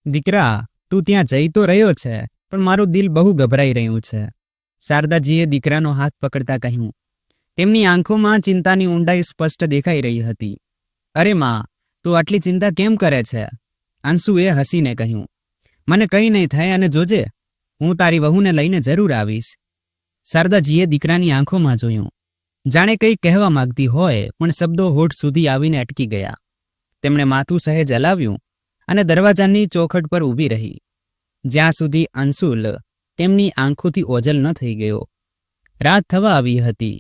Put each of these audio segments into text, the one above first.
દીકરા, તું ત્યાં જઈ તો રહ્યો છે, પણ મારું દિલ બહુ ગભરાઈ રહ્યું છે, શારદાજીએ દીકરાનો હાથ પકડતા કહ્યું. તેમની આંખોમાં ચિંતાની ઊંડાઈ સ્પષ્ટ દેખાઈ રહી હતી. અરે માં, તું આટલી ચિંતા કેમ કરે છે? અંશુએ હસીને કહ્યું. મને કંઈ નહીં થાય, અને જોજે, હું તારી વહુને લઈને જરૂર આવીશ. શારદાજીએ દીકરાની આંખોમાં જોયું. જાણે કંઈ કહેવા માંગતી હોય, પણ શબ્દો હોઠ સુધી આવીને અટકી ગયા. તેમણે માથું સહેજ હલાવ્યું અને દરવાજાની ચોખટ પર ઊભી રહી, જ્યાં સુધી અંશુલ તેમની આંખોથી ઓઝલ ન થઈ ગયો. રાત થવા આવી હતી.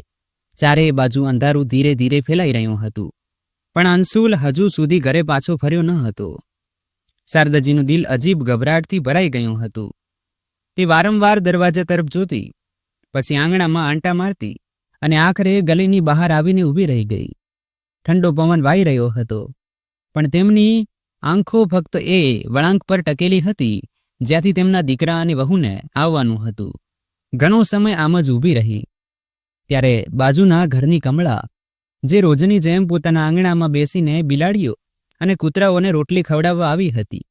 ચારેય બાજુ અંધારું ધીરે ધીરે ફેલાઈ રહ્યું હતું, પણ અંશુલ હજુ સુધી ઘરે પાછો ફર્યો ન હતો. શારદાજીનું દિલ અજીબ ગભરાટથી ભરાઈ ગયું હતું. તે વારંવાર દરવાજા તરફ જોતી, પછી આંગણામાં આંટા મારતી અને આખરે ગલીની બહાર આવીને ઊભી રહી ગઈ. ઠંડો પવન વાઈ રહ્યો હતો, પણ તેમની આંખો ફક્ત એ વળાંક પર ટકેલી હતી જ્યાંથી તેમના દીકરા અને વહુને આવવાનું હતું. ઘણો સમય આમ જ ઊભી રહી. ત્યારે બાજુના ઘરની કમળા, જે રોજની જેમ પોતાના આંગણામાં બેસીને બિલાડીઓ અને કૂતરાઓને રોટલી ખવડાવવા આવી હતી,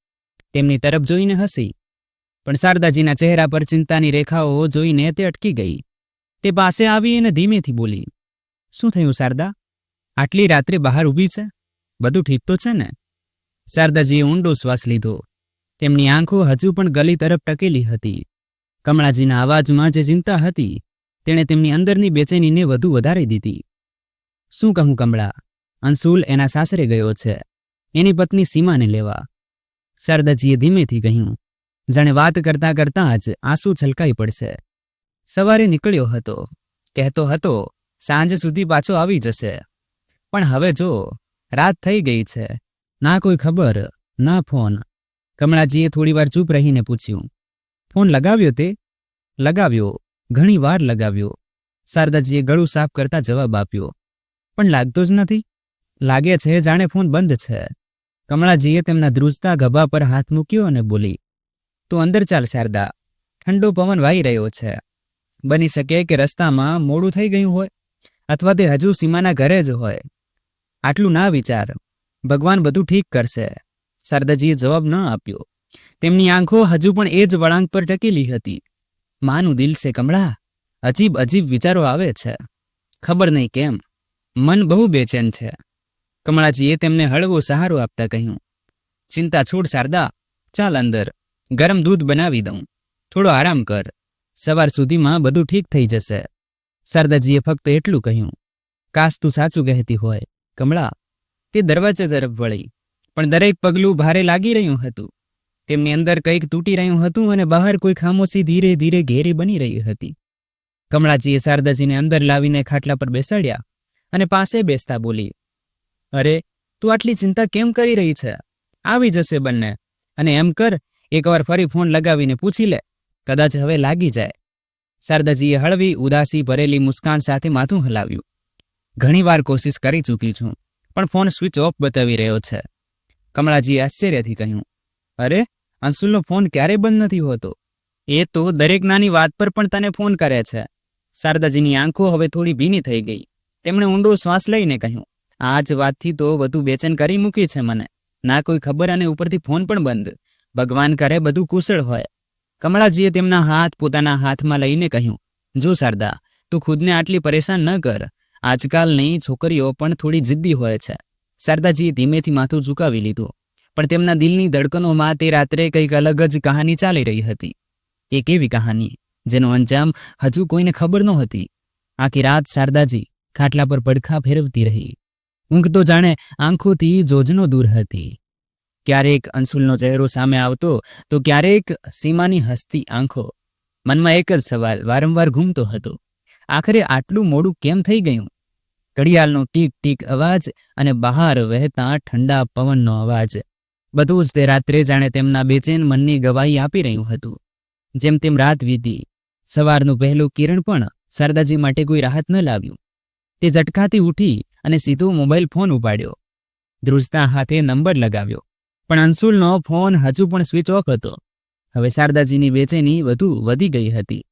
તેમની તરફ જોઈને હસી. પણ શારદાજીના ચહેરા પર ચિંતાની રેખાઓ જોઈને તે અટકી ગઈ. તે પાસે આવી અને ધીમેથી બોલી. શું થયું શારદા? આટલી રાત્રે બહાર ઊભી છે? બધું ઠીક તો છે ને? શારદાજીએ ઊંડો શ્વાસ લીધો. તેમની આંખો હજુ પણ ગલી તરફ ટકેલી હતી. કમળાજીના અવાજમાં જે ચિંતા હતી, તેણે તેમની અંદરની બેચેનીને વધુ વધારી દીધી. શું કહું કમળા? અંશુલ એના સાસરે ગયો છે, એની પત્ની સીમાને લેવા. શારદાજીએ ધીમેથી કહ્યું, જાણે વાત કરતાં કરતાં જ આંસુ છલકાઈ પડશે. સવારે નીકળ્યો હતો, કહેતો હતો સાંજ સુધી પાછો આવી જશે, પણ હવે જો રાત થઈ ગઈ છે, ના કોઈ ખબર ના ફોન. કમળાજીએ થોડીવાર ચૂપ રહીને પૂછ્યું, ફોન લગાવ્યો તે? લગાવ્યો, ઘણી વાર લગાવ્યો. શારદાજીએ ગળું સાફ કરતા જવાબ આપ્યો. પણ લાગતો જ નથી. લાગે છે જાણે ફોન બંધ છે. કમળાજીએ તેમના ધ્રુજતા ગભા પર હાથ મૂક્યો અને બોલી, તું અંદર ચાલ શારદા, ઠંડો પવન વાઈ રહ્યો છે. બની શકે કે રસ્તામાં મોડું થઈ ગયું હોય, અથવા તે હજુ સીમાના ઘરે જ હોય. આટલું ના વિચાર, ભગવાન બધું ઠીક કરશે. શારદાજીએ જવાબ ન આપ્યો. તેમની આંખો હજુ પણ એ જ વળાંક પર ટકેલી હતી. માનું દિલ છે કમળા, અજીબ અજીબ વિચારો આવે છે. ખબર નહીં કેમ, મન બહુ બેચેન છે. કમળાજીએ તેમને હળવો સહારો આપતા કહ્યું, ચિંતા છોડ શારદા, ચાલ અંદર, ગરમ દૂધ બનાવી દઉં, થોડો આરામ કર, સવાર સુધીમાં બધું ઠીક થઈ જશે. શારદાજીએ ફક્ત એટલું કહ્યું. કાશ તું સાચું કહેતી હોય કમળા. તે દરવાજા તરફ વળી, પણ દરેક પગલું ભારે લાગી રહ્યું હતું. તેમની અંદર કંઈક તૂટી રહ્યું હતું અને બહાર કોઈ ખામોશી ધીરે ધીરે ઘેરી બની રહી હતી. કમળાજીએ શારદાજીને અંદર લાવીને ખાટલા પર બેસાડ્યા અને પાસે બેસતા બોલી, અરે, તું આટલી ચિંતા કેમ કરી રહી છે? આવી જશે બંને. અને એમ કર, એકવાર ફરી ફોન લગાવીને પૂછી લે, કદાચ હવે લાગી જાય. શારદાજીએ હળવી ઉદાસી ભરેલી મુસ્કાન સાથે માથું હલાવ્યું. ઘણીવાર કોશિશ કરી ચૂકી છું, પણ ફોન સ્વિચ ઓફ બતાવી રહ્યો છે. કમળાજીએ આશ્ચર્યથી કહ્યું, અરે, અંશુલનો ફોન ક્યારેય બંધ નથી હોતો. એ તો દરેક નાની વાત પર પણ તને ફોન કરે છે. શારદાજીની આંખો હવે થોડી ભીની થઈ ગઈ. તેમણે ઊંડો શ્વાસ લઈને કહ્યું, આ જ વાતથી તો વધુ બેચેન કરી મૂકી છે મને. ના કોઈ ખબર અને ઉપરથી ફોન પણ બંધ. ભગવાન કરે બધું કુશળ હોય. કમળાજીએ તેમના હાથ પોતાના હાથમાં લઈને કહ્યું, જો શારદા, તું ખુદને આટલી પરેશાન ન કર. આજકાલની છોકરીઓ પણ થોડી જિદ્દી હોય છે. શારદાજીએ ધીમેથી માથું ઝુકાવી લીધું, પણ તેમના દિલની ધડકનોમાં તે રાત્રે કંઈક અલગ જ કહાની ચાલી રહી હતી. એક એવી કહાની જેનો અંજામ હજુ કોઈને ખબર નહોતી. આખી રાત શારદાજી ખાટલા પર પડખા ફેરવતી રહી. ઊંઘ તો જાણે આંખોથી જોજનો દૂર હતી. ક્યારેક અંશુલનો ચહેરો સામે આવતો, તો ક્યારેક સીમાની હસતી આંખો. મનમાં એક જ સવાલ વારંવાર ઘૂમતો હતો, આખરે આટલું મોડું કેમ થઈ ગયું? ઘડિયાળનો ટીક ટીક અવાજ અને બહાર વહેતા ઠંડા પવનનો અવાજ, બધું જ તે રાત્રે જાણે તેમના બેચેન મનની ગવાહી આપી રહ્યું હતું. જેમ તેમ રાત વીતી. સવારનું પહેલું કિરણ પણ શારદાજી માટે કોઈ રાહત ન લાવ્યું. તે ઝટકાથી ઉઠી અને સીધો મોબાઈલ ફોન ઉપાડ્યો. ધ્રુજતા હાથે નંબર લગાવ્યો, પણ અંશુલનો ફોન હજુ પણ સ્વિચ ઓફ હતો. હવે શારદાજીની બેચેની વધુ વધી ગઈ હતી.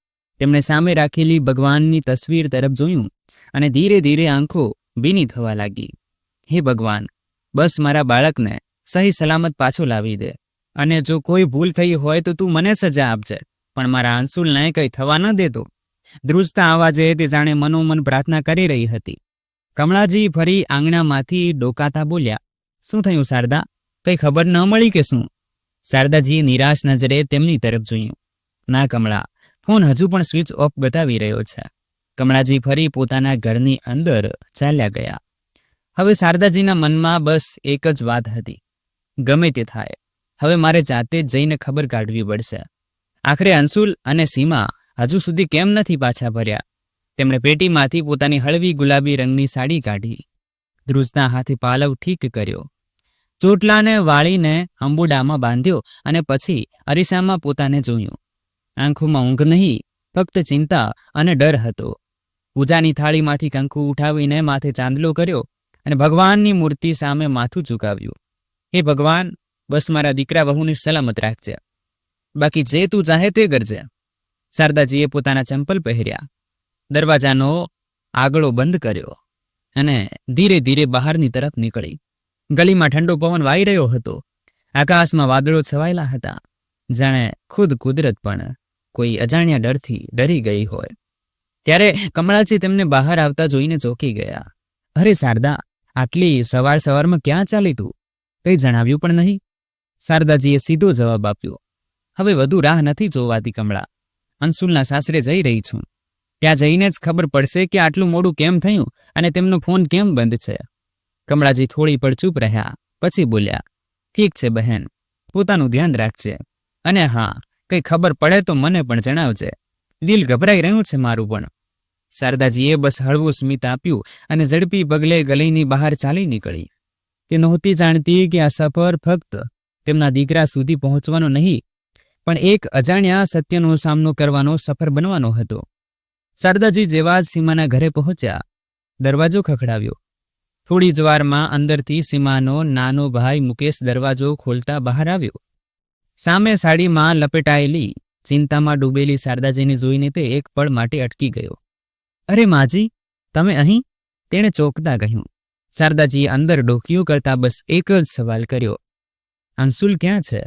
તેમણે સામે રાખેલી ભગવાનની તસવીર તરફ જોયું અને ધીરે ધીરે આંખો ભીની થવા લાગી. હે ભગવાન, બસ મારા બાળકને સહી સલામત પાછો લાવી દે. અને જો કોઈ ભૂલ થઈ હોય તો તું મને સજા આપજે, પણ મારા અંશુલને કંઈ થવા ન દેતો. ધ્રુજતા અવાજે તે જાણે મનોમન પ્રાર્થના કરી રહી હતી. કમળાજી ફરી આંગણામાંથી ડોકાતા બોલ્યા, શું થયું શારદા? કંઈ ખબર ન મળી કે શું? શારદાજીએ નિરાશ નજરે તેમની તરફ જોયું. ના કમળા, ફોન હજુ પણ સ્વિચ ઓફ બતાવી રહ્યો છે. કમળાજી ફરી પોતાના ઘરની અંદર ચાલ્યા ગયા. હવે શારદાજીના મનમાં બસ એક જ વાત હતી, ગમે તે થાય, હવે મારે જાતે જ જઈને ખબર કાઢવી પડશે. આખરે અંશુલ અને સીમા હજુ સુધી કેમ નથી પાછા ફર્યા? તેમણે પેટીમાંથી પોતાની હળવી ગુલાબી રંગની સાડી કાઢી, ધ્રુજના હાથે પાલવ ઠીક કર્યો, ચોટલાને વાળીને અંબુડામાં બાંધ્યો અને પછી અરીસામાં પોતાને જોયું. આંખોમાં ઊંઘ નહીં, ફક્ત ચિંતા અને ડર હતો. પૂજાની થાળીમાંથી કંકુ ઉઠાવીને માથે ચાંદલો કર્યો અને ભગવાનની મૂર્તિ સામે માથું ઝુકાવ્યું. હે ભગવાન, બસ મારા દીકરા વહુને સલામત રાખજે, બાકી જે તું ચાહે તે કરજે. શારદાજીએ પોતાના ચંપલ પહેર્યા, દરવાજાનો આગળો બંધ કર્યો અને ધીરે ધીરે બહારની તરફ નીકળી. ગલીમાં ઠંડો પવન વાઈ રહ્યો હતો. આકાશમાં વાદળો છવાયેલા હતા, જાણે ખુદ કુદરત પણ કોઈ અજાણ્યા ડરથી ડરી ગઈ હોય. ત્યારે કમળાજી તેમને બહાર આવતા જોઈને ચોંકી ગયા. અરે શારદા, આટલી સવાર સવારમાં ક્યાં ચાલી તું? કંઈ જણાવ્યું પણ નહીં. શારદાજીએ સીધો જવાબ આપ્યો, હવે વધુ રાહ નથી જોવાતી કમળા. અંશુલના સાસરે જઈ રહી છું. ત્યાં જઈને જ ખબર પડશે કે આટલું મોડું કેમ થયું અને તેમનો ફોન કેમ બંધ છે. કમળાજી થોડી પર ચૂપ રહ્યા, પછી બોલ્યા, ઠીક છે બહેન, પોતાનું ધ્યાન રાખજે, અને હા, કંઈ ખબર પડે તો મને પણ જણાવજે. દિલ ગભરાઈ રહ્યું છે મારું પણ. શારદાજીએ બસ હળવું સ્મિત આપ્યું અને ઝડપી પગલે ગલીની બહાર ચાલી નીકળી. તે નહોતી જાણતી કે આ સફર ફક્ત તેમના દીકરા સુધી પહોંચવાનો નહીં, પણ એક અજાણ્યા સત્યનો સામનો કરવાનો સફર બનવાનો હતો. શારદાજી જેવા જ સીમાના ઘરે પહોંચ્યા, દરવાજો ખખડાવ્યો. થોડી જ વારમાં અંદરથી સીમાનો નાનો ભાઈ મુકેશ દરવાજો ખોલતા બહાર આવ્યો. સામે સાડીમાં લપેટાયેલી, ચિંતામાં ડૂબેલી શારદાજીને જોઈને તે એક પળ માટે અટકી ગયો. અરે માજી, તમે અહીં? તેણે ચોંકતા કહ્યું. શારદાજીએ અંદર ડોકિયું કરતા બસ એક જ સવાલ કર્યો, અંશુલ ક્યાં છે?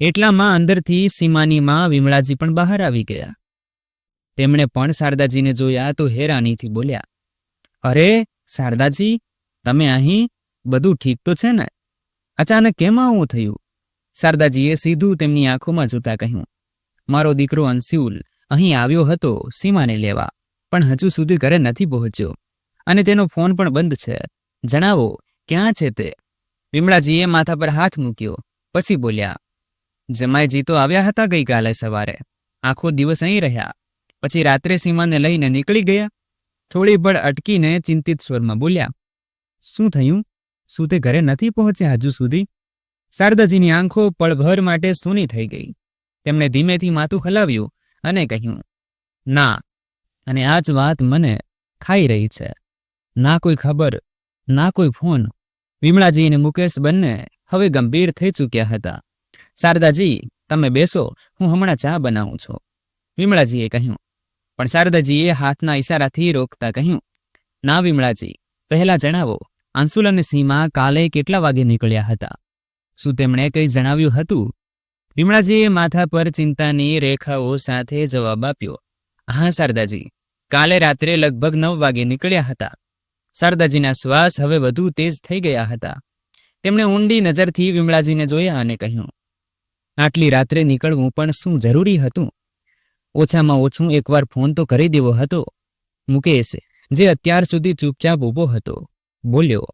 એટલામાં અંદરથી સીમાની માં વિમળાજી પણ બહાર આવી ગયા. તેમણે પણ શારદાજીને જોયા તો હેરાનીથી બોલ્યા, અરે શારદાજી, તમે અહીં? બધું ઠીક તો છે ને? અચાનક કેમ આવું થયું? શારદાજીએ સીધું તેમની આંખોમાં જોતા કહ્યું, મારો દીકરો અંશુલ અહીં આવ્યો હતો સીમાને લેવા, પણ હજુ સુધી ઘરે નથી પહોંચ્યો અને તેનો ફોન પણ બંધ છે. જણાવો, ક્યાં છે તે? વિમળાજીએ માથા પર હાથ મૂક્યો, પછી બોલ્યા, જમાઈજી તો આવ્યા હતા ગઈકાલે સવારે, આખો દિવસ અહીં રહ્યા, પછી રાત્રે સીમાને લઈને નીકળી ગયા. થોડી પળ અટકીને ચિંતિત સ્વરમાં બોલ્યા, શું થયું? શું તે ઘરે નથી પહોંચ્યા હજુ સુધી? શારદાજીની આંખો પળભર માટે સૂની થઈ ગઈ. તેમણે ધીમેથી માથું હલાવ્યું અને કહ્યું, ના, અને આ જ વાત મને ખાઈ રહી છે. ના કોઈ ખબર, ના કોઈ ફોન. વિમળાજી અને મુકેશ બંને હવે ગંભીર થઈ ચૂક્યા હતા. શારદાજી, તમે બેસો, હું હમણાં ચા બનાવું છું, વિમળાજીએ કહ્યું. પણ શારદાજીએ હાથના ઈશારાથી રોકતા કહ્યું, ના વિમળાજી, પહેલા જણાવો, અંશુલ અને સીમા કાલે કેટલા વાગે નીકળ્યા હતા? શું તેમણે કંઈ જણાવ્યું હતું? વિમળાજીએ માથા પર ચિંતાની રેખાઓ સાથે જવાબ આપ્યો, હા શારદાજી, કાલે રાત્રે લગભગ 9 વાગે નીકળ્યા હતા. શારદાજીના શ્વાસ હવે વધુ તેજ થઈ ગયા હતા. તેમણે ઊંડી નજરથી વિમળાજીને જોયા અને કહ્યું, આટલી રાત્રે નીકળવું પણ શું જરૂરી હતું? ઓછામાં ઓછું એકવાર ફોન તો કરી દેવો હતો. મુકેશ, જે અત્યાર સુધી ચૂપચાપ ઊભો હતો, બોલ્યો,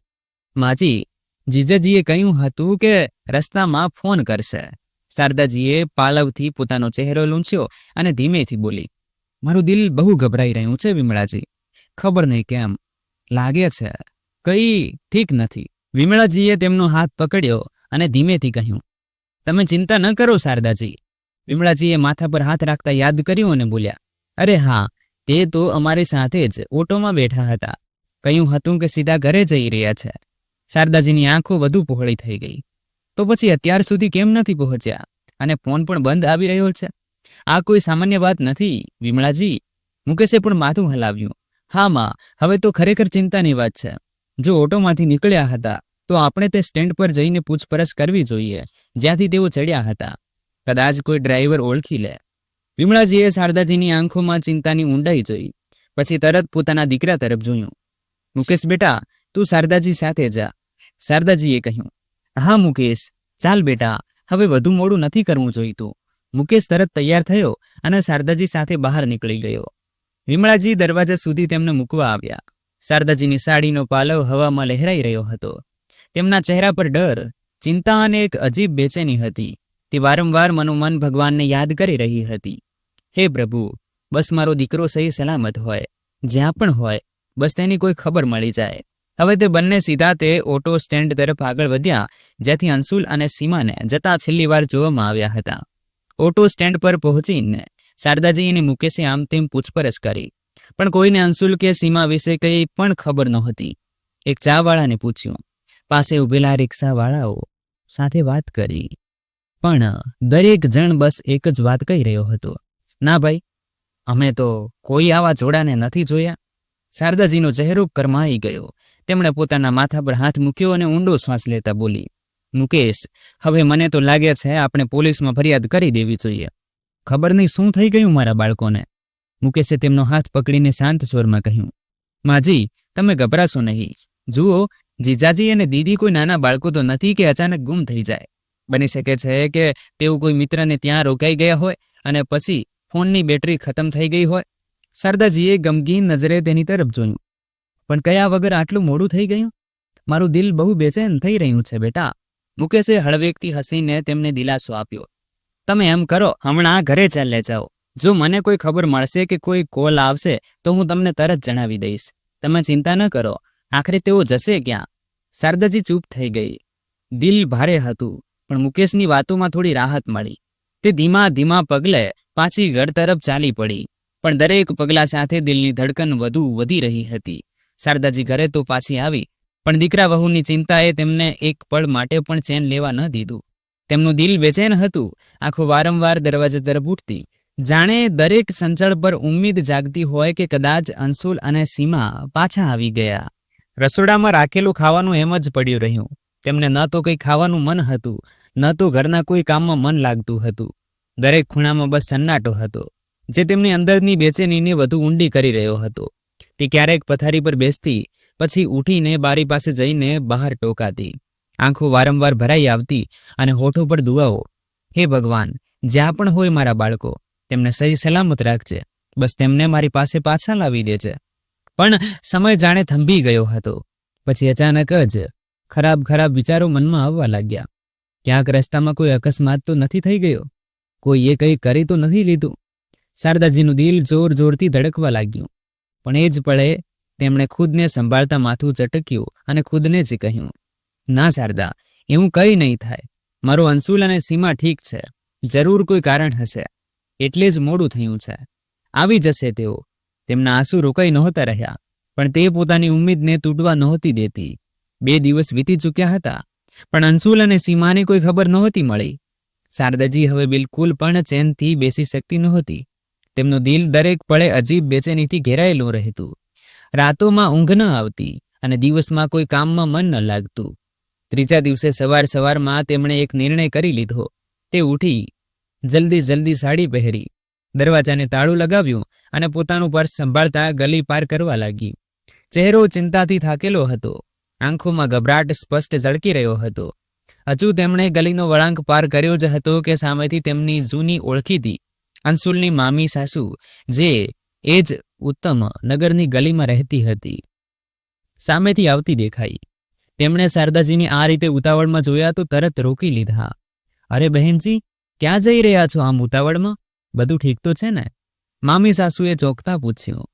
માજી, જીજાજીએ કહ્યું હતું કે રસ્તામાં ફોન કરશે. શારદાજીએ પાલવથી પોતાનો ચહેરો લૂંછ્યો અને ધીમેથી બોલી, મારું દિલ બહુ ગભરાઈ રહ્યું છે વિમળાજી, ખબર નહીં કેમ, લાગે છે કંઈ ઠીક નથી. વિમળાજીએ તેમનો હાથ પકડ્યો અને ધીમેથી કહ્યું, તમે ચિંતા ન કરો શારદાજી. વિમળાજીએ માથા પર હાથ રાખતા યાદ કર્યું અને બોલ્યા, અરે હા, તે તો અમારી સાથે જ ઓટોમાં બેઠા હતા. કહ્યું હતું કે સીધા ઘરે જઈ રહ્યા છે. શારદાજીની આંખો વધુ પહોળી થઈ ગઈ. તો પછી અત્યાર સુધી કેમ નથી પહોંચ્યા? અને ફોન પણ બંધ આવી રહ્યો છે. આ કોઈ સામાન્ય વાત નથી વિમળાજી. મુકેશે પણ માથું હલાવ્યું. હા માં, હવે તો ખરેખર ચિંતાની વાત છે. જો ઓટોમાંથી નીકળ્યા હતા તો આપણે તે સ્ટેન્ડ પર જઈને પૂછપરછ કરવી જોઈએ જ્યાંથી તેઓ ચડ્યા હતા. કદાચ કોઈ ડ્રાઈવર ઓળખી લે. વિમળાજીએ શારદાજીની આંખોમાં ચિંતાની ઊંડાઈ જોઈ. પછી તરત પોતાના દીકરા તરફ જોયું. મુકેશ બેટા, તું શારદાજી સાથે જા. શારદાજીએ કહ્યું. હા મુકેશ, ચાલ બેટા, હવે વધુ મોડું નથી કરવું જોઈતું. મુકેશ તરત તૈયાર થયો અને શારદાજી સાથે બહાર નીકળી ગયો. વિમળાજી દરવાજા સુધી તેમને મૂકવા આવ્યા. શારદાજીની સાડીનો પાલવ હવામાં લહેરાઈ રહ્યો હતો. તેમના ચહેરા પર ડર, ચિંતા અને એક અજીબ બેચેની હતી. તે વારંવાર મનોમન ભગવાનને યાદ કરી રહી હતી. હે પ્રભુ, બસ મારો દીકરો સહી સલામત હોય, જ્યાં પણ હોય, બસ તેની કોઈ ખબર મળી જાય. હવે તે બંને સીધા તે ઓટો સ્ટેન્ડ તરફ આગળ વધ્યા જ્યાંથી અંશુલ અને સીમાને જતા છેલ્લી વાર જોવામાં આવ્યા હતા. ઓટો સ્ટેન્ડ પર પહોંચીને શારદાજી અને મુકેશે આમ તેમ પૂછપરછ કરી, પણ કોઈને અંશુલ કે સીમા વિશે કંઈ પણ ખબર નહોતી. એક ચાવાળાને પૂછ્યું, પાસે ઉભેલા રિક્ષાવાળાઓ સાથે વાત કરી, પણ દરેક જણ બસ એક જ વાત કહી રહ્યો હતો, ના ભાઈ, અમે તો કોઈ આવા જોડાને નથી જોયા. શારદાજીનો ચહેરો કરમાઈ ગયો. તેમણે પોતાના માથા પર હાથ મૂક્યો અને ઊંડો શ્વાસ લેતા બોલી, મુકેશ, હવે મને તો લાગે છે આપણે પોલીસમાં ફરિયાદ કરી દેવી જોઈએ. ખબર નહીં શું થઈ ગયું મારા બાળકોને. મુકેશે તેમનો હાથ પકડીને શાંત સ્વરમાં કહ્યું, માજી, તમે ગભરાશો નહીં. જુઓ, જીજાજી અને દીદી કોઈ નાના બાળકો તો નથી કે અચાનક ગુમ થઈ જાય. બની શકે છે કે તેઓ કોઈ મિત્રને ત્યાં રોકાઈ ગયા હોય અને પછી ફોનની બેટરી ખતમ થઈ ગઈ હોય. શારદાજીએ ગમગીન નજરે તેની તરફ જોયું. પણ કયા વગર આટલું મોડું થઈ ગયું? મારું દિલ બહુ બેચેન થઈ રહ્યું છે બેટા. મુકેશે હળવેકથી હસીને તેમને દિલાસો આપ્યો. તમે એમ કરો, હમણાં ઘરે ચાલે જાઓ. જો મને કોઈ ખબર મળશે કે કોઈ કોલ આવશે તો હું તમને તરત જણાવી દઈશ. તમે ચિંતા ન કરો. આખરે તેઓ જશે ક્યાં? શારદાજી ચૂપ થઈ ગઈ. દિલ ભારે હતું, પણ મુકેશની વાતોમાં થોડી રાહત મળી. તે ધીમા ધીમા પગલે પાછી ઘર તરફ ચાલી પડી, પણ દરેક પગલા સાથે દિલની ધડકન વધુ વધી રહી હતી. શારદાજી ઘરે તો પાછી આવી, પણ દીકરા વહુની ચિંતાએ તેમને એક પળ માટે પણ ચેન લેવા ન દીધું. તેમનું દિલ બેચેન હતું. આંખો વારંવાર દરવાજા તરફ ઉઠતી, જાણે દરેક સંચળ પર ઉમ્મીદ જાગતી હોય કે કદાચ અંશુલ અને સીમા પાછા આવી ગયા. રસોડામાં રાખેલું ખાવાનું એમ જ પડ્યું રહ્યું. તેમને ન તો કંઈ ખાવાનું મન હતું, ન તો ઘરના કોઈ કામમાં મન લાગતું હતું. દરેક ખૂણામાં બસ સન્નાટો હતો, જે તેમની અંદરની બેચેનીને વધુ ઊંડી કરી રહ્યો હતો. તે ક્યારેક પથારી પર બેસતી, પછી ઉઠીને બારી પાસે જઈને બહાર ટોકાતી. આંખો વારંવાર ભરાઈ આવતી અને હોઠો પર દુઆઓ, હે ભગવાન, જ્યાં પણ હોય મારા બાળકો, તેમને સહી સલામત રાખજે. બસ તેમને મારી પાસે પાછા લાવી દેજે. પણ સમય જાણે થંભી ગયો હતો. પછી અચાનક જ ખરાબ વિચારો મનમાં આવવા લાગ્યા. ક્યાંક રસ્તામાં કોઈ અકસ્માત તો નથી થઈ ગયો? કોઈએ કંઈ કરી તો નથી લીધું? શારદાજીનું દિલ જોર જોરથી ધડકવા લાગ્યું. પણ એ જ પળે તેમણે ખુદને સંભાળતા માથું ચટક્યું અને ખુદને જ કહ્યું, ના શારદા, એવું કંઈ નહીં થાય. મારો અંશુલ અને સીમા ઠીક છે. જરૂર કોઈ કારણ હશે, એટલે જ મોડું થયું છે. આવી જશે તેઓ. તેમના આંસુ રોકાઈ નહોતા રહ્યા, પણ તે પોતાની ઉમ્મીદને તૂટવા નહોતી દેતી. 2 દિવસ વીતી ચૂક્યા હતા, પણ અંશુલ અને સીમાને કોઈ ખબર નહોતી મળી. શારદાજી હવે બિલકુલ પણ ચેનથી બેસી શકતી નહોતી. તેમનું દિલ દરેક પળે અજીબ બેચેનીથી ઘેરાયેલું રહેતું. રાતોમાં ઊંઘ ન આવતી અને દિવસમાં કોઈ કામમાં મન ન લાગતું. ત્રીજા દિવસે સવારમાં તેમણે એક નિર્ણય કરી લીધો. તે ઉઠી, જલ્દી સાડી પહેરી, દરવાજાને તાળું લગાવ્યું અને પોતાનું પર્સ સંભાળતા ગલી પાર કરવા લાગી. ચહેરો ચિંતાથી થાકેલો હતો. આંખોમાં ગભરાટ સ્પષ્ટ ઝળકી રહ્યો હતો. હજુ તેમણે ગલીનો વળાંક પાર કર્યો જ હતો કે સામેથી તેમની જૂની ઓળખીતી અંશુલની મામી સાસુ, જે એ જ ઉત્તમ નગરની ગલીમાં રહેતી હતી, સામેથી આવતી દેખાઈ. તેમણે શારદાજીને આ રીતે ઉતાવળમાં જોયા તો તરત રોકી લીધા. અરે બહેનજી, ક્યાં જઈ રહ્યા છો આમ ઉતાવળમાં? બધું ઠીક તો છે ને? મામી સાસુએ ચોંકતા પૂછ્યું.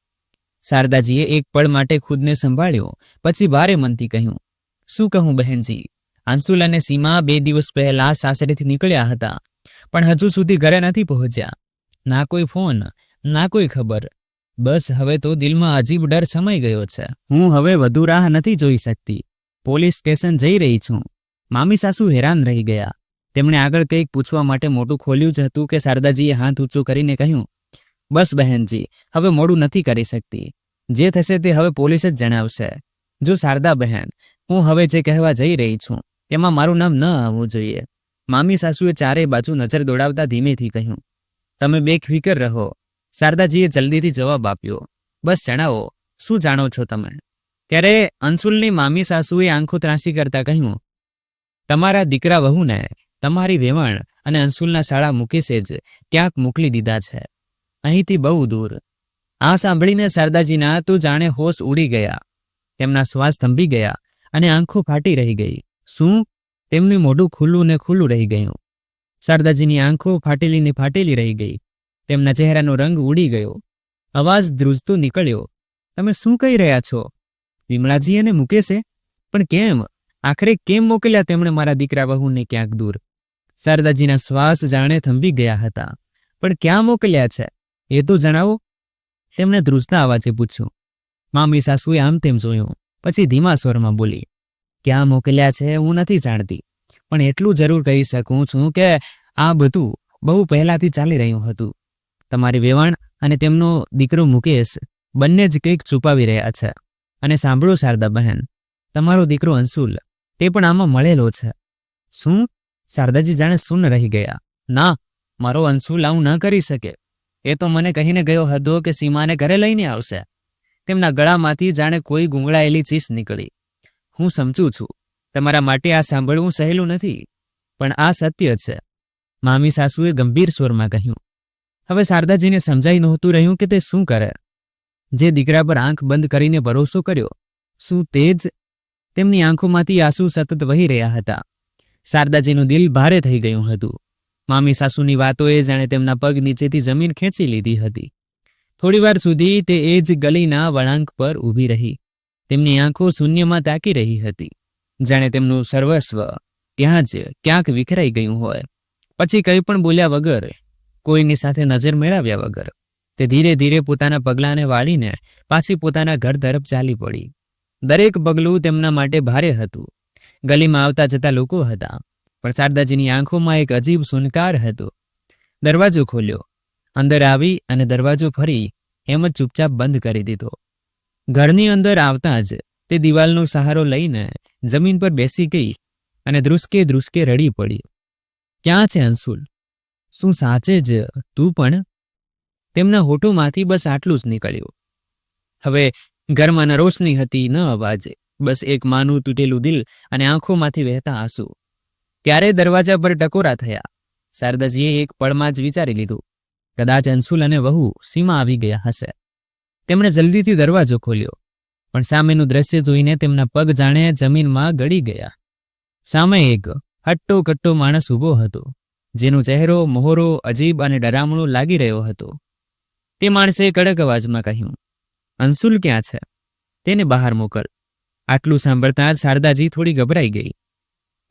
શારદાજીએ એક પળ માટે ખુદને સંભાળ્યો, પછી ભારે મનથી કહ્યું, શું કહું બહેનજી? અંશુલ અને સીમા 2 દિવસ પહેલા સાસરેથી નીકળ્યા હતા, પણ હજુ સુધી ઘરે નથી પહોંચ્યા. ના કોઈ ફોન, ના કોઈ ખબર. બસ હવે તો દિલમાં અજીબ ડર સમાઈ ગયો છે. હું હવે વધુ રાહ નથી જોઈ શકતી. પોલીસ સ્ટેશન જઈ રહી છું. મામી સાસુ હેરાન રહી ગયા. તેમણે આગળ કંઈક પૂછવા માટે મોટું ખોલ્યું જ હતું કે શારદાજીએ હાથ ઊંચો કરીને કહ્યું, બસ બહેનજી, હવે મોડું નથી કરી શકતી. જે થશે તે હવે પોલીસ જ જણાવશે. જો શારદા બહેન, હું હવે જે કહેવા જઈ રહી છું તેમાં મારું નામ ન આવવું જોઈએ. મામી સાસુએ ચારેય બાજુ નજર દોડાવતા ધીમેથી કહ્યું. તમે બેફિકર રહો. શારદાજીએ જલ્દીથી જવાબ આપ્યો. બસ જણાવો, શું જાણો છો તમે? ત્યારે અંશુલની મામી સાસુએ આંખો ત્રાંસી કરતા કહ્યું, તમારા દીકરા વહુને તમારી વેવાણ અને અંશુલના શાળા મુકેશે જ ક્યાંક મોકલી દીધા છે, અહીંથી બહુ દૂર. આ સાંભળીને શારદાજીના તો જાણે હોશ ઉડી ગયા. તેમના શ્વાસ થંભી ગયા અને આંખો ફાટી રહી ગઈ. શું? તેમનું મોઢું ખુલ્લું ને ખુલ્લું રહી ગયું. શારદાજીની આંખો ફાટેલી ને ફાટેલી રહી ગઈ. તેમના ચહેરાનો રંગ ઉડી ગયો. અવાજ ધ્રુજતો નીકળ્યો. તમે શું કહી રહ્યા છો? વિમળાજી અને મુકેશે? પણ કેમ? આખરે કેમ મોકલ્યા તેમણે મારા દીકરા વહુને ક્યાંક દૂર? શારદાજીના શ્વાસ જાણે થંભી ગયા હતા. પણ ક્યાં મોકલ્યા છે એ તો જણાવો, તેમણે ધ્રુજતા અવાજે પૂછ્યું. મામી સાસુએ આમ તેમ જોયું, પછી ધીમા સ્વરમાં બોલી, ક્યાં મોકલ્યા છે હું નથી જાણતી, પણ એટલું જરૂર કહી શકું છું કે આ બધું બહુ પહેલાથી ચાલી રહ્યું હતું. તમારી વેવાણ અને તેમનો દીકરો મુકેશ બંને જ કંઈક છુપાવી રહ્યા છે. અને સાંભળો શારદા બહેન, તમારો દીકરો અંશુલ તે પણ આમાં મળેલો છે. શું? શારદાજી જાણે શૂન્ય રહી ગયા. ના, મારો અંશુલ આવું ન કરી શકે. એ તો મને કહીને ગયો હતો કે સીમાને ઘરે લઈને આવશે. તેમના ગળામાંથી જાણે કોઈ ગુંગળાયેલી ચીસ નીકળી. હું સમજું છું, તમારા માટે આ સાંભળવું સહેલું નથી, પણ આ સત્ય છે, મામી સાસુએ ગંભીર સ્વરમાં કહ્યું. હવે શારદાજીને સમજાઈ નહોતું રહ્યું કે તે શું કરે. જે દીકરા પર આંખ બંધ કરીને ભરોસો કર્યો, શું તે જ? તેમની આંખોમાંથી આંસુ સતત વહી રહ્યા હતા. શારદાજીનું દિલ ભારે થઈ ગયું હતું. મામી સાસુની વાતોએ જાણે તેમના પગ નીચેથી જમીન ખેંચી લીધી હતી. થોડીવાર સુધી તે એ જ ગલીના વળાંક પર ઊભી રહી. તેમની આંખો શૂન્યમાં તાકી રહી હતી, જાણે તેમનું સર્વસ્વ ત્યાં જ ક્યાંક વિખરાઈ ગયું હોય. પછી કંઈ પણ બોલ્યા વગર, કોઈની સાથે નજર મેળવ્યા વગર, તે ધીરે ધીરે પોતાના પગલાંને વાળીને પાછી પોતાના ઘર તરફ ચાલી પડી. દરેક પગલું તેમના માટે ભારે હતું. ગલીમાં આવતા જતા લોકો હતા, પણ શારદાજીની આંખોમાં એક અજીબ સુનકાર હતો. દરવાજો ખોલ્યો, અંદર આવી અને દરવાજો ફરી એમ જ ચૂપચાપ બંધ કરી દીધો. ઘરની અંદર આવતા જ તે દિવાલનો સહારો લઈને જમીન પર બેસી ગઈ અને ધ્રુસકે ધ્રુસકે રડી પડી. ક્યાં છે અંશુલ? શું સાચે જ તું પણ? તેમના હોઠોમાંથી બસ આટલું જ નીકળ્યું. હવે ઘરમાં ન રોશની હતી, ન અવાજ, બસ એક માનું તૂટેલું દિલ અને આંખોમાંથી વહેતા આંસુ. ત્યારે દરવાજા પર ટકોરા થયા. શારદાજીએ એક પળમાં જ વિચારી લીધું, કદાચ અંશુલ અને વહુ સીમા આવી ગયા હશે. તેમણે જલ્દીથી દરવાજો ખોલ્યો, પણ સામેનું દ્રશ્ય જોઈને તેમના પગ જાણે જમીનમાં ગળી ગયા. સામે એક હટ્ટો કટ્ટો માણસ ઊભો હતો, જેનો ચહેરો મોહરો, અજીબ અને ડરામણો લાગી રહ્યો હતો. તે માણસે કડક અવાજમાં કહ્યું, અંશુલ ક્યાં છે? તેને બહાર મોકલ. આટલું સાંભળતા જ શારદાજી થોડી ગભરાઈ ગઈ,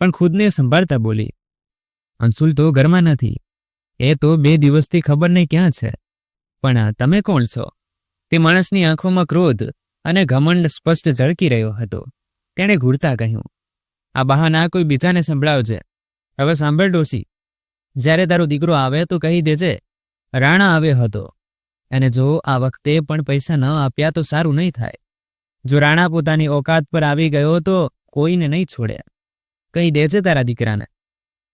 પણ ખુદને સંભાળતા બોલી, અંશુલ તો ઘરમાં નથી. એ તો 2 દિવસથી ખબર નહીં ક્યાં છે. પણ તમે કોણ છો? તે માણસની આંખોમાં ક્રોધ અને ઘમંડ સ્પષ્ટ ઝળકી રહ્યો હતો. તેણે ઘૂરતા કહ્યું, આ બહાના કોઈ બીજાને સંભળાવજે. હવે સાંભળ ડોશી, જ્યારે તારો દીકરો આવે તો કહી દેજે રાણા આવ્યો હતો, અને જો આ વખતે પણ પૈસા ન આપ્યા તો સારું નહીં થાય. જો રાણા પોતાની ઓકાત પર આવી ગયો તો કોઈને નહીં છોડે. કહી દેજે તારા દીકરાને,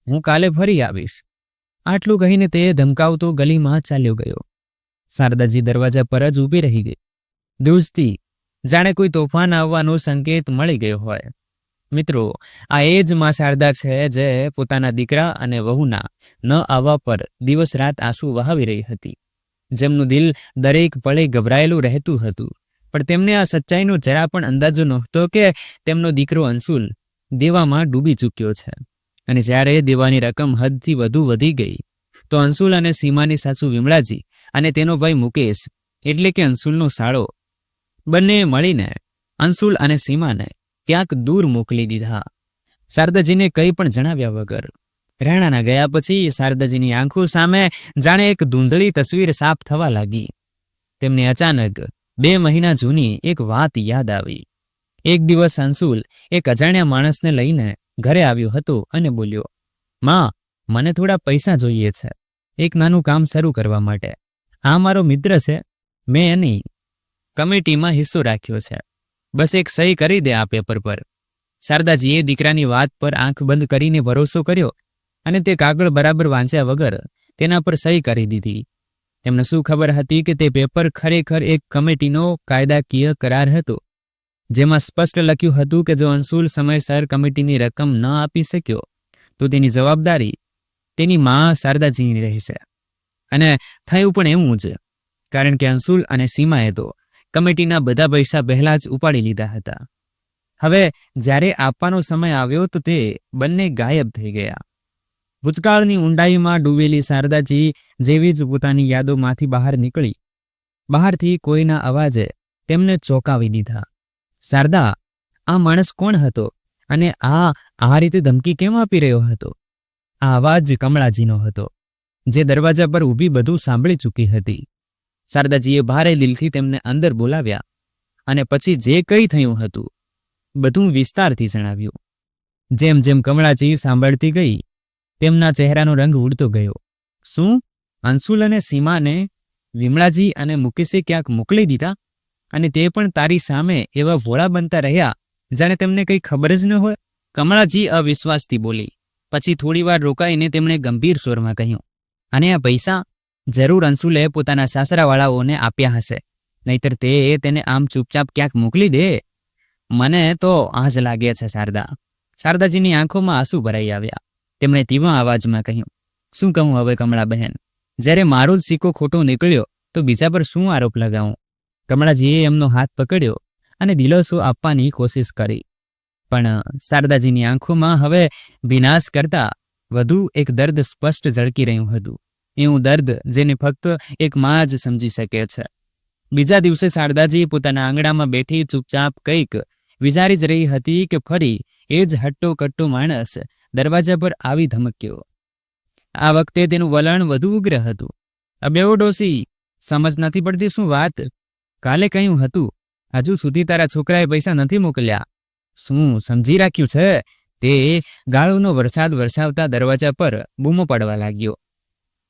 હું કાલે ફરી આવીશ. આટલું કહીને તે ધમકાવતો ગલીમાં ચાલ્યો ગયો. શારદાજી દરવાજા પર જ ઊભી રહી ગઈ, ધ્રુજતી, જાણે કોઈ તોફાન આવવાનો સંકેત મળી ગયો હોય. મિત્રો, આ એ જ માં શારદા છે જે પોતાના દીકરા અને વહુના ન આવવા પર દિવસ રાત આંસુ વહાવી રહી હતી. જેમનું દિલ દરેક પળે ગભરાયેલું રહેતું હતું, પણ તેમને આ સચ્ચાઈનો જરા પણ અંદાજો નહોતો કે તેમનો દીકરો અંશુલ દેવામાં ડૂબી ચૂક્યો છે. અને જ્યારે દેવાની રકમ હદથી વધુ વધી ગઈ તો અંશુલ અને સીમાની સાસુ વિમળાજી અને તેનો ભાઈ મુકેશ, એટલે કે અંશુલનો સાળો, બંને મળીને અંશુલ અને સીમાને ક્યાંક દૂર મોકલી દીધા. શારદાજીને કંઈ પણ જણાવ્યા વગર. રાણાના ગયા પછી શારદાજીની આંખો સામે જાણે એક ધૂંધળી તસવીર સાફ થવા લાગી. તેમને અચાનક 2 મહિના જૂની એક વાત યાદ આવી. એક દિવસ અંશુલ એક અજાણ્યા માણસને લઈને ઘરે આવ્યો હતો અને બોલ્યો, માં, મને થોડા પૈસા જોઈએ છે, એક નાનું કામ શરૂ કરવા માટે. આ મારો મિત્ર છે, મેં એની કમિટીમાં હિસ્સો રાખ્યો છે. બસ એક સહી કરી દે આ પેપર પર. શારદાજીએ દીકરાની વાત પર આંખ બંધ કરીને ભરોસો કર્યો અને તે કાગળ બરાબર વાંચ્યા વગર તેના પર સહી કરી દીધી. તેમને શું ખબર હતી કે તે પેપર ખરેખર એક કમિટીનો કાયદાકીય કરાર હતો, જેમાં સ્પષ્ટ લખ્યું હતું કે જો અંશુલ સમયસર કમિટીની રકમ ન આપી શક્યો તો તેની જવાબદારી તેની મા શારદાજીની રહેશે. અને થયું પણ એવું જ, કારણ કે અંશુલ અને સીમાએ તો કમિટીના બધા પૈસા પહેલા જ ઉપાડી લીધા હતા. હવે જ્યારે આપવાનો સમય આવ્યો તો તે બંને ગાયબ થઈ ગયા. ભૂતકાળની ઊંડાઈમાં ડૂબેલી શારદાજી જેવી જ પોતાની યાદોમાંથી બહાર નીકળી, બહારથી કોઈના અવાજે તેમને ચોંકાવી દીધા. શારદા, આ માણસ કોણ હતો અને આ રીતે ધમકી કેમ આપી રહ્યો હતો? આ અવાજ કમળાજીનો હતો, જે દરવાજા પર ઊભી બધું સાંભળી ચૂકી હતી. શારદાજીએ ભારે દિલથી તેમને અંદર બોલાવ્યા અને પછી જે કંઈ થયું હતું બધું વિસ્તારથી જણાવ્યું. જેમ જેમ કમળાજી સાંભળતી ગઈ તેમના ચહેરાનો રંગ ઉડતો ગયો. શું અંશુલ અને સીમાને વિમળાજી અને મુકેશે ક્યાંક મોકલી દીધા, અને તે પણ તારી સામે એવા ભોળા બનતા રહ્યા જાણે તેમને કંઈ ખબર જ ન હોય? કમળાજી અવિશ્વાસથી બોલી. પછી થોડીવાર રોકાઈને તેમણે ગંભીર સ્વરમાં કહ્યું, અને આ પૈસા જરૂર અંશુલે પોતાના સાસરાવાળાઓને આપ્યા હશે, નહીતર તે તેને આમ ચૂપચાપ ક્યાંક મોકલી દે. મને તો આ જ લાગે છે શારદા. શારદાજીની આંખોમાં આંસુ ભરાઈ આવ્યા. તેમણે ધીમા અવાજમાં કહ્યું, શું કહું હવે કમળા બહેન? જ્યારે મારો જ સિક્કો ખોટો નીકળ્યો તો બીજા પર શું આરોપ લગાવું? કમળાજીએ એમનો હાથ પકડ્યો અને દિલાસો આપવાની કોશિશ કરી, પણ શારદાજીની આંખોમાં હવે વિનાશ કરતા વધુ એક દર્દ સ્પષ્ટ ઝળકી રહ્યું હતું. એવું દર્દ જેને ફક્ત એક માં જ સમજી શકે છે. બીજા દિવસે શારદાજી પોતાના આંગણામાં બેઠી ચૂપચાપ કંઈક વિચારી જ રહી હતી કે ફરી એ જ હટ્ટો કટ્ટો માણસ દરવાજા પર આવી ધમક્યો. આ વખતે તેનું વલણ વધુ ઉગ્ર હતું. અબેઓ ડોસી, સમજ નથી પડતી શું વાત? કાલે કહ્યું હતું હજુ સુધી તારા છોકરાએ પૈસા નથી મોકલ્યા. શું સમજી રાખ્યું છે? તે ગાળોનો વરસાદ વરસાવતા દરવાજા પર બૂમો પાડવા લાગ્યો.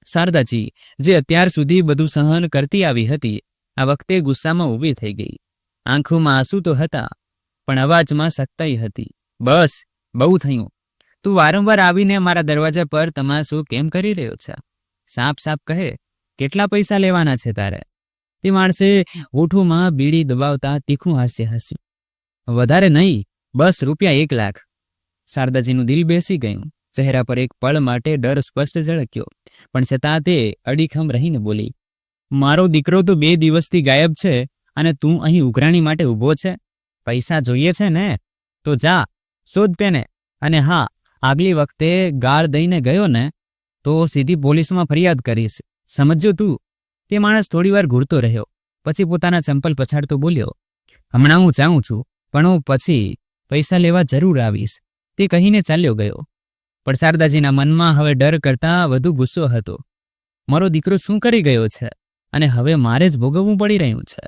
શારદાજી, જે અત્યાર સુધી બધું સહન કરતી આવી હતી, આ વખતે ગુસ્સામાં ઊભી થઈ ગઈ. આંખોમાં આંસુ તો હતા, પણ અવાજમાં સખ્તાઈ હતી. બસ, બહુ થયું. તું વારંવાર આવીને મારા દરવાજા પર તમાશો કેમ કરી રહ્યો છે? સાફ સાફ કહે, કેટલા પૈસા લેવાના છે તારે? તે માણસે હોઠોમાં બીડી દબાવતા તીખું હાસ્ય હસ્યું. વધારે નહીં, બસ ₹1 લાખ. શારદાજીનું દિલ બેસી ગયું. ચહેરા પર એક પળ માટે ડર સ્પષ્ટ ઝળક્યો, પણ છતાં તે અડીખમ રહીને બોલી, મારો દીકરો તો 2 દિવસથી ગાયબ છે અને તું અહીં ઉઘરાણી માટે ઊભો છે? પૈસા જોઈએ છે ને? તો જા, શોધ તેને. અને હા, આગલી વખતે ગાળ દઈને ગયો ને તો સીધી પોલીસમાં ફરિયાદ કરીશ, સમજ્યો તું? તે માણસ થોડીવાર ઘૂરતો રહ્યો, પછી પોતાના ચંપલ પછાડતો બોલ્યો, હમણાં હું જાઉં છું, પણ હું પછી પૈસા લેવા જરૂર આવીશ. તે કહીને ચાલ્યો ગયો. પણ શારદાજીના મનમાં હવે ડર કરતાં વધુ ગુસ્સો હતો. મારો દીકરો શું કરી ગયો છે અને હવે મારે જ ભોગવવું પડી રહ્યું છે.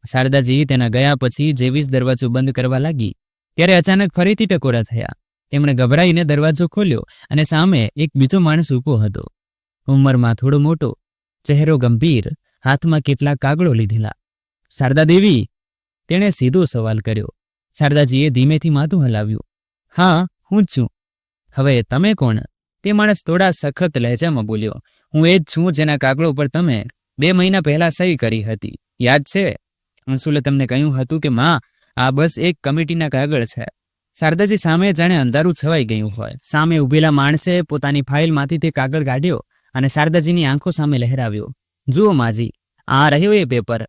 શારદાજી તેના ગયા પછી જેવી જ દરવાજો બંધ કરવા લાગી ત્યારે અચાનક ફરીથી ટકોરા થયા. તેમણે ગભરાઈને દરવાજો ખોલ્યો અને સામે એક બીજો માણસ ઊભો હતો. ઉંમરમાં થોડો મોટો, ચહેરો ગંભીર, હાથમાં કેટલાક કાગળો લીધેલા. શારદા દેવી? તેણે સીધો સવાલ કર્યો. શારદાજીએ ધીમેથી માથું હલાવ્યું. હા, હું જ છું. હવે તમે કોણ? તે માણસ થોડા સખત લહેજામાં બોલ્યો, હું એ જ છું જેના કાગળો પર તમે 2 મહિના પહેલા સહી કરી હતી, યાદ છે? અંશુલે તમને કહ્યું હતું કે માં, આ બસ એક કમિટીના કાગળ છે. શારદાજી સામે જાણે અંધારું છવાઈ ગયું હોય. સામે ઊભેલા માણસે પોતાની ફાઇલમાંથી તે કાગળ કાઢ્યો અને શારદાજીની આંખો સામે લહેરાવ્યો. જુઓ માજી, આ રહ્યો એ પેપર.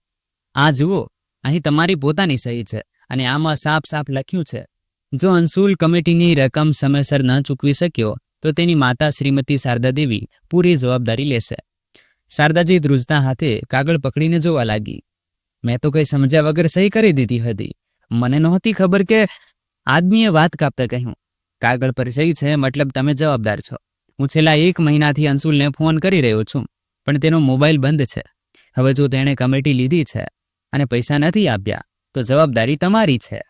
આ જુઓ, અહીં તમારી પોતાની સહી છે અને આમાં સાફ સાફ લખ્યું છે, જો અંશુલ કમિટીની રકમ સમયસર ન ચૂકવી શક્યો તો તેની માતા શ્રીમતી શારદા દેવી પૂરી જવાબદારી લેશે. શારદાજી ધ્રુજતા હાથે કાગળ પકડીને જોવા લાગી. મેં તો કંઈ સમજ્યા વગર સહી કરી દીધી હતી. મને નહોતી ખબર કે આદમીએ વાત કાપતા કહ્યું, કાગળ પર સહી છે મતલબ તમે જવાબદાર છો. હું છેલ્લા 1 મહિનાથી અંશુલને ફોન કરી રહ્યો છું, પણ તેનો મોબાઈલ બંધ છે. હવે જો તેણે કમિટી લીધી છે અને પૈસા નથી આપ્યા તો જવાબદારી તમારી છે.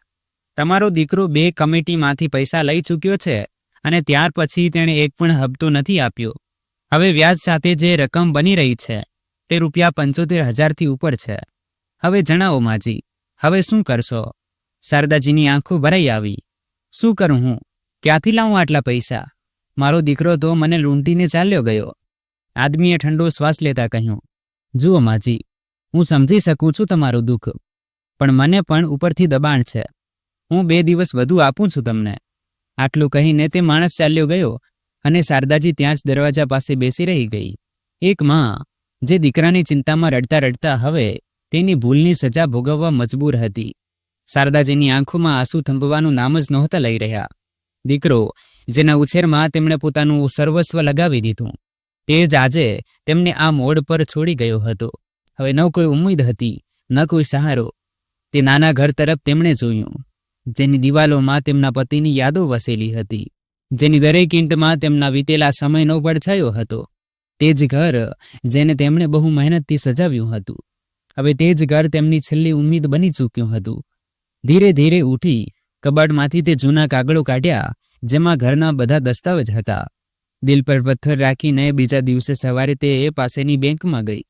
તમારો દીકરો 2 કમિટીમાંથી પૈસા લઈ ચૂક્યો છે અને ત્યાર પછી તેણે એક પણ હપ્તો નથી આપ્યો. હવે વ્યાજ સાથે જે રકમ બની રહી છે તે ₹75,000થી ઉપર છે. હવે જણાવો માજી, હવે શું કરશો? શારદાજીની આંખો ભરાઈ આવી. શું કરું હું? ક્યાંથી લાવું આટલા પૈસા? મારો દીકરો તો મને લૂંટીને ચાલ્યો ગયો. આદમીએ ઠંડો શ્વાસ લેતા કહ્યું, જુઓ માજી, હું સમજી શકું છું તમારું દુઃખ, પણ મને પણ ઉપરથી દબાણ છે. હું 2 દિવસ વધુ આપું છું તમને. આટલું કહીને તે માણસ ચાલ્યો ગયો અને શારદાજી ત્યાં જ દરવાજા પાસે બેસી રહી ગઈ. એક માં જે દીકરાની ચિંતામાં રડતા રડતા હવે તેની ભૂલની સજા ભોગવવા મજબૂર હતી. શારદાજીની આંખોમાં આંસુ થંભવાનું નામ જ નહોતા લઈ રહ્યા. દીકરો, જેના ઉછેરમાં તેમણે પોતાનું સર્વસ્વ લગાવી દીધું, તે જ આજે તેમને આ મોડ પર છોડી ગયો હતો. હવે ન કોઈ ઉમ્મીદ હતી, ન કોઈ સહારો. તે નાના ઘર તરફ તેમણે જોયું, જેની દિવાલોમાં તેમના પતિની યાદો વસેલી હતી, જેની દરેક ઈંટમાં તેમના વીતેલા સમયનો પડછાયો હતો. તે જ ઘર જેને તેમણે બહુ મહેનતથી સજાવ્યું હતું, હવે તે જ ઘર તેમની છેલ્લી ઉમ્મીદ બની ચૂક્યું હતું. ધીરે ધીરે ઉઠી કબાટમાંથી તે જૂના કાગળો કાઢ્યા, જેમાં ઘરના બધા દસ્તાવેજ હતા. દિલ પર પથ્થર રાખીને બીજા દિવસે સવારે તે પાસેની બેંકમાં ગઈ.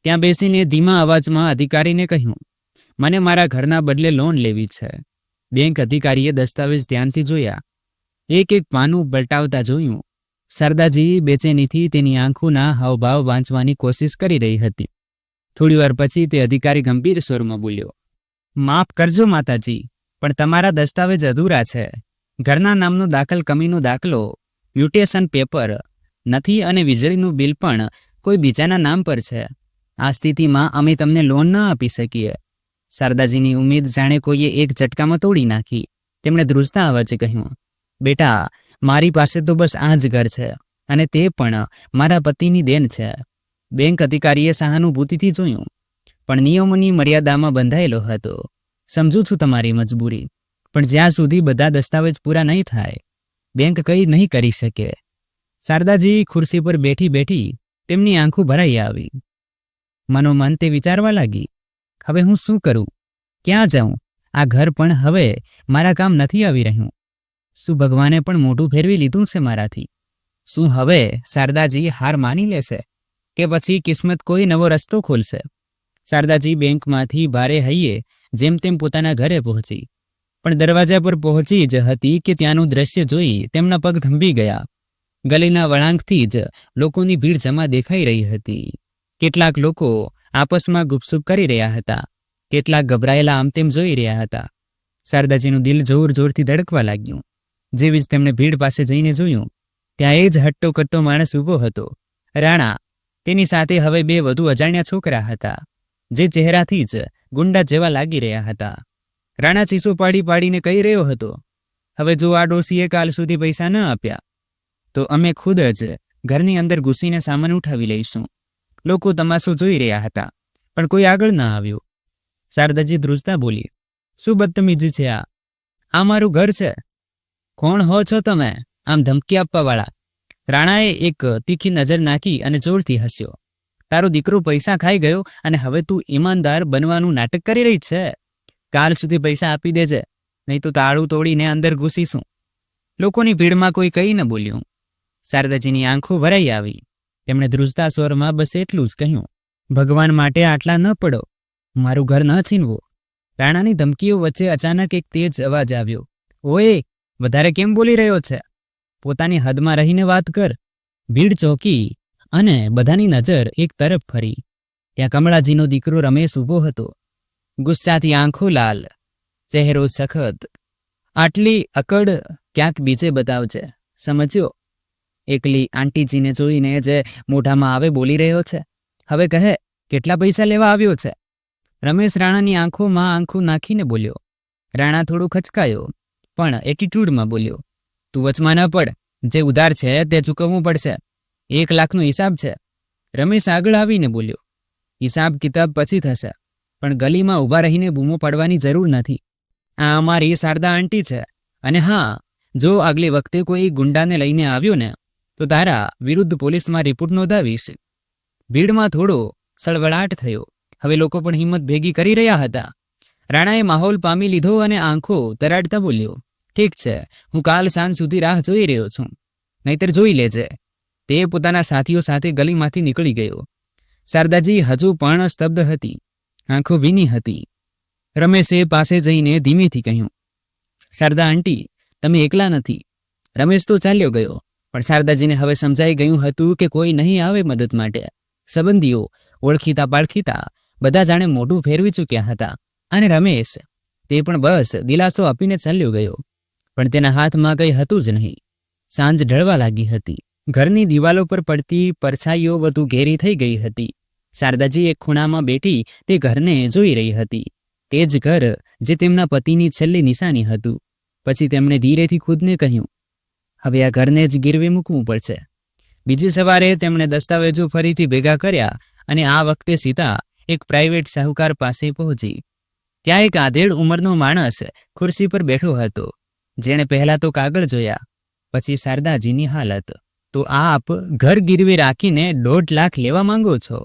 ત્યાં બેસીને ધીમા અવાજમાં અધિકારીને કહ્યું, મને મારા ઘરના બદલે લોન લેવી છે. બેંક અધિકારીએ દસ્તાવેજ ધ્યાનથી જોયા, એક એક પાનું પલટાવતા જોયું. શારદાજી બેચેનીથી તેની આંખોના હાવભાવ વાંચવાની કોશિશ કરી રહી હતી. થોડીવાર પછી તે અધિકારી ગંભીર સ્વરમાં બોલ્યો, માફ કરજો માતાજી, પણ તમારા દસ્તાવેજ અધૂરા છે. ઘરના નામનો દાખલ કમીનો દાખલો, મ્યુટેશન પેપર નથી અને વીજળીનું બિલ પણ કોઈ બીજાના નામ પર છે. આ સ્થિતિમાં અમે તમને લોન ન આપી શકીએ. શારદાજીની ઉમ્મીદ જાણે કોઈએ એક ઝટકામાં તોડી નાખી. તેમણે ધ્રુજતા અવાજે કહ્યું, બેટા, મારી પાસે તો બસ આ જ ઘર છે અને તે પણ મારા પતિની દેન છે. બેંક અધિકારીએ સહાનુભૂતિથી જોયું, પણ નિયમોની મર્યાદામાં બંધાયેલો હતો. સમજુ છું તમારી મજબૂરી, પણ જ્યાં સુધી બધા દસ્તાવેજ પૂરા નહીં થાય, બેંક કંઈ નહીં કરી શકે. શારદાજી ખુરશી પર બેઠી બેઠી તેમની આંખો ભરાઈ આવી. મનોમન તે વિચારવા લાગી, હવે હું શું કરું? ક્યાં જાઉં? આ ઘર પણ હવે મારા કામ નથી આવી રહ્યું. શું ભગવાને પણ મોઢું ફેરવી લીધું છે મારાથી? શું હવે શારદાજી હાર માની લેશે કે પછી કિસ્મત કોઈ નવો રસ્તો ખોલશે? શારદાજી બેંકમાંથી ભારે હૈયે જેમ તેમ પોતાના ઘરે પહોંચી, પણ દરવાજા પર પહોંચી જ હતી કે ત્યાંનું દ્રશ્ય જોઈ તેમના પગ થંભી ગયા. ગલીના વળાંકથી જ લોકોની ભીડ જમા દેખાઈ રહી હતી. કેટલાક લોકો આપસમાં ગુપસુપ કરી રહ્યા હતા, કેટલાક ગભરાયેલા આમ તેમ જોઈ રહ્યા હતા. શારદાજીનું દિલ જોર જોરથી ધડકવા લાગ્યું. જેવી જ તેમણે ભીડ પાસે જઈને જોયું, ત્યાં એ જ હટ્ટો કટ્ટો માણસ ઊભો હતો, રાણા. તેની સાથે હવે 2 વધુ અજાણ્યા છોકરા હતા, જે ચહેરાથી જ ગુંડા જેવા લાગી રહ્યા હતા. રાણા ચીસો પાડી પાડીને કહી રહ્યો હતો, હવે જો આ ડોશીએ કાલ સુધી પૈસા ન આપ્યા તો અમે ખુદ જ ઘરની અંદર ઘૂસીને સામાન ઉઠાવી લઈશું. લોકો તમાશો જોઈ રહ્યા હતા, પણ કોઈ આગળ ન આવ્યું. શારદાજી ધ્રુજતા બોલી, શું બદતમીજી છે આ? આ મારું ઘર છે. કોણ હો છો તમે, આમ ધમકી આપવાવાળા? રાણાએ એક તીખી નજર નાખી અને જોરથી હસ્યો. તારો દીકરો પૈસા ખાઈ ગયો અને હવે તું ઈમાનદાર બનવાનું નાટક કરી રહી છે. કાલ સુધી પૈસા આપી દેજે, નહીં તો તાળું તોડીને અંદર ઘૂસીશું. લોકોની ભીડમાં કોઈ કંઈ ન બોલ્યું. શારદાજીની આંખો ભરાઈ આવી. તેમણે ધ્રુજતા સ્વરમાં બસ એટલું જ કહ્યું, ભગવાન માટે આટલા ન પડો, મારું ઘર ન છીનવો. રાણાની ધમકીઓ વચ્ચે અચાનક એક તેજ અવાજ આવ્યો, ઓએ, વધારે કેમ બોલી રહ્યો છે? પોતાની હદમાં રહીને વાત કર. ભીડ ચોકી અને બધાની નજર એક તરફ ફરી. ત્યાં કમળાજીનો દીકરો રમેશ ઊભો હતો, ગુસ્સાથી આંખો લાલ, ચહેરો સખત. આટલી અકડ ક્યાંક બીજે બતાવજે, સમજ્યો? એકલી આંટીજીને જોઈને જે મોઢામાં આવે બોલી રહ્યો છે. હવે કહે, કેટલા પૈસા લેવા આવ્યો છે? રમેશ રાણાની આંખોમાં આંખો નાખીને બોલ્યો. રાણા થોડું ખચકાયો, પણ એટીટ્યુડમાં બોલ્યો, તું વચમાં ન પડ, જે ઉધાર છે તે ચૂકવવું પડશે. 1 લાખનો હિસાબ છે. રમેશ આગળ આવીને બોલ્યો, હિસાબ કિતાબ પછી થશે, પણ ગલીમાં ઊભા રહીને બૂમો પાડવાની જરૂર નથી. આ અમારી શારદા આંટી છે, અને હા, જો આગલી વખતે કોઈ ગુંડાને લઈને આવ્યો ને તો તારા વિરુદ્ધ પોલીસમાં રિપોર્ટ નોંધાવીશ. ભીડમાં થોડો સળવળાટ થયો. હવે લોકો પણ હિંમત ભેગી કરી રહ્યા હતા. રાણાએ માહોલ પામી લીધો અને આંખો તરાડતા બોલ્યો, ઠીક છે, હું કાલ સાંજ સુધી રાહ જોઈ રહ્યો છું, નહીતર જોઈ લેજે. તે પોતાના સાથીઓ સાથે ગલીમાંથી નીકળી ગયો. શારદાજી હજુ પણ સ્તબ્ધ હતી, આંખો ભીની હતી. રમેશે પાસે જઈને ધીમેથી કહ્યું, શારદા આંટી, તમે એકલા નથી. રમેશ તો ચાલ્યો ગયો, પણ શારદાજીને હવે સમજાઈ ગયું હતું કે કોઈ નહીં આવે મદદ માટે. સંબંધીઓ, ઓળખીતા પાળખીતા બધા જાણે મોઢું ફેરવી ચૂક્યા હતા. અને રમેશ, તે પણ બસ દિલાસો આપીને ચાલ્યો ગયો. પણ તેના હાથમાં કંઈ હતું જ નહીં. સાંજ ઢળવા લાગી હતી. ઘરની દિવાલો પર પડતી પરછાઈઓ વધુ ઘેરી થઈ ગઈ હતી. શારદાજી એક ખૂણામાં બેઠી તે ઘરને જોઈ રહી હતી. તે જ ઘર જે તેમના પતિની છેલ્લી નિશાની હતું. પછી તેમણે ધીરેથી ખુદને કહ્યું, હવે આ ઘરને જ ગીરવે મૂકવું પડશે. બીજી સવારે તેમણે દસ્તાવેજો ફરીથી ભેગા કર્યા અને આ વખતે સીતા એક પ્રાઇવેટ શાહુકાર પાસે પહોંચી. ત્યાં એક આધેડ ઉંમરનો માણસ ખુરશી પર બેઠો હતો. જેણે પહેલા તો કાગળ જોયા, પછી શારદાજીની હાલત. તો આપ ઘર ગીરવે રાખીને 1.5 લાખ લેવા માંગો છો?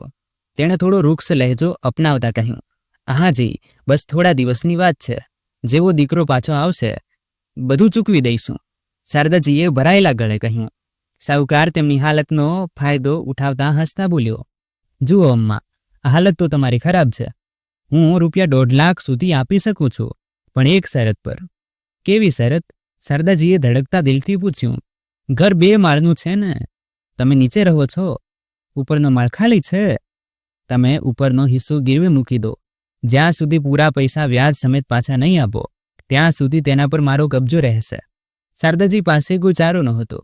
તેણે થોડો રૂક્ષ લહેજો અપનાવતા કહ્યું, હાજી, બસ થોડા દિવસની વાત છે. જેવો દીકરો પાછો આવશે બધું ચૂકવી દઈશું. શારદાજીએ ભરાયેલા ગળે કહ્યું. શાહુકાર તેમની હાલતનો ફાયદો ઉઠાવતા હસતા બોલ્યો, જુઓ અમ્મા, હાલત તો તમારી ખરાબ છે. હું ₹1.5 લાખ સુધી આપી શકું છું, પણ એક શરત પર. કેવી શરત? શારદાજીએ ધડકતા દિલથી પૂછ્યું. ઘર 2 માળનું છે ને? તમે નીચે રહો છો, ઉપરનો માળ ખાલી છે. તમે ઉપરનો હિસ્સો ગીરવે મૂકી દો. જ્યાં સુધી પૂરા પૈસા વ્યાજ સમેત પાછા નહીં આપો ત્યાં સુધી તેના પર મારો કબજો રહેશે. શારદાજી પાસે કોઈ ચારો નહોતો.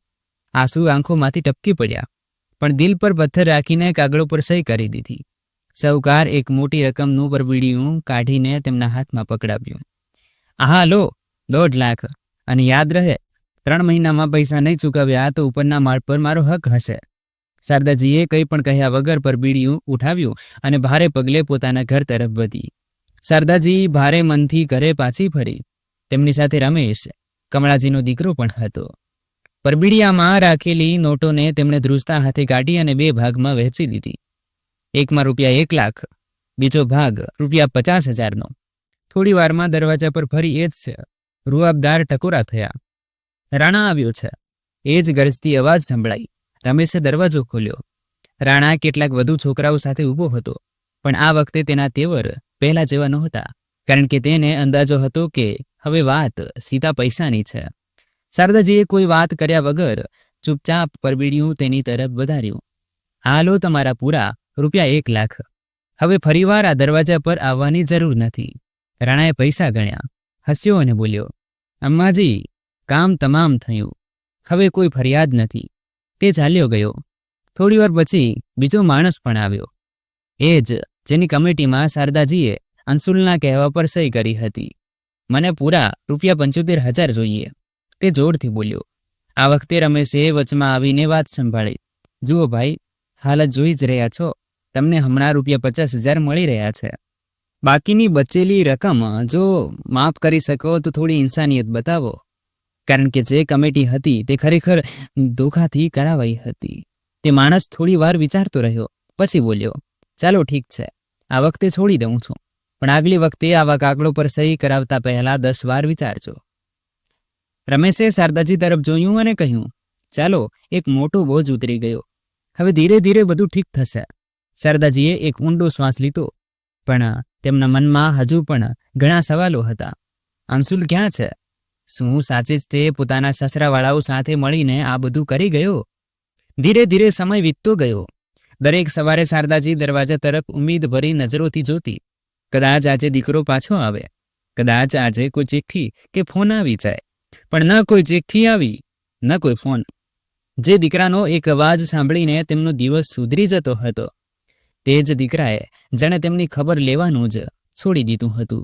આંસુ આંખોમાંથી ટપકી પડ્યા, પણ દિલ પર પથ્થર રાખીને કાગળો પર સહી કરી દીધી. શાહુકાર એક મોટી રકમનું પરબીડિયું કાઢીને તેમના હાથમાં પકડાવ્યું. હા લો, 1.5 લાખ, અને યાદ રહે, 3 મહિનામાં પૈસા નહીં ચૂકવ્યા તો ઉપરના માળ પર મારો હક હશે. શારદાજીએ કંઈ પણ કહ્યા વગર પરબીડિયું ઉઠાવ્યું અને ભારે પગલે પોતાના ઘર તરફ વધી. શારદાજી ભારે મનથી ઘરે પાછી ફરી. તેમની સાથે રમેશ, કમળાજીનો દીકરો પણ હતો. પરબીડિયામાં રાખેલી નોટોને તેમણે ધ્રુજતા હાથે કાઢી અને 2 ભાગમાં વહેંચી દીધી. એકમાં ₹1 લાખ, બીજો ભાગ ₹50,000નો. થોડી વારમાં દરવાજા પર ફરી એ જ છે રૂઆબદાર ટકોરા થયા. રાણા આવ્યો છે, એ જ ગરજતી અવાજ સંભળાઈ. રમેશે દરવાજો ખોલ્યો. રાણા કેટલાક વધુ છોકરાઓ સાથે ઊભો હતો, પણ આ વખતે તેના તેવર પહેલા જેવા નહોતા, કારણ કે તેને અંદાજો હતો કે હવે વાત સીતા પૈસાની છે. શારદાજીએ કોઈ વાત કર્યા વગર ચૂપચાપ પરબીડિયું તેની તરફ વધાર્યું. હાલો તમારા પૂરા ₹1 લાખ. હવે ફરીવાર આ દરવાજા પર આવવાની જરૂર નથી. રાણાએ પૈસા ગણ્યા, હસ્યો અને બોલ્યો, અમ્માજી, કામ તમામ થયું. હવે કોઈ ફરિયાદ નથી. તે ચાલ્યો ગયો. થોડી વાર પછી બીજો માણસ પણ આવ્યો. એ જ જેની કમિટીમાં શારદાજીએ અંશુલના કહેવા પર સહી કરી હતી. મને પૂરા ₹75,000 જોઈએ, તે જોરથી બોલ્યો. આ વખતે રમેશે વચમાં આવીને વાત સંભાળી. જુઓ ભાઈ, હાલત જોઈ જ રહ્યા છો. તમને હમણાં ₹50,000 મળી રહ્યા છે. બાકીની બચેલી રકમ જો માફ કરી શકો તો થોડી ઇન્સાનિયત બતાવો, કારણ કે જે કમિટી હતી તે ખરેખર ધોખાથી કરાવાઈ હતી. તે માણસ થોડી વાર વિચારતો રહ્યો, પછી બોલ્યો, ચાલો ઠીક છે, આ વખતે છોડી દઉં છું, પણ આગલી વખતે આવા કાગળો પર સહી કરાવતા પહેલા 10 વાર વિચારજો. રમેશે શારદાજી તરફ જોયું અને કહ્યું, ચાલો, એક મોટો બોજ ઉતરી ગયો. હવે ધીરે ધીરે બધું ઠીક થશે. શારદાજીએ એક ઊંડો શ્વાસ લીધો, પણ તેમના મનમાં હજુ પણ ઘણા સવાલો હતા. અંશુલ ક્યાં છે? શું સાચે જ તે પોતાના સસરાવાળાઓ સાથે મળીને આ બધું કરી ગયો? ધીરે ધીરે સમય વીતતો ગયો. દરેક સવારે શારદાજી દરવાજા તરફ ઉમ્મીદ ભરી નજરોથી જોતી. કદાચ આજે દીકરો પાછો આવે, કદાચ આજે કોઈ ચિઠ્ઠી કે ફોન આવી જાય. પણ ન કોઈ ચિઠ્ઠી આવી, ન કોઈ ફોન. જે દીકરાનો એક અવાજ સાંભળીને તેમનો દિવસ સુધરી જતો હતો, તે જ દીકરાએ જાણે તેમની ખબર લેવાનું જ છોડી દીધું હતું.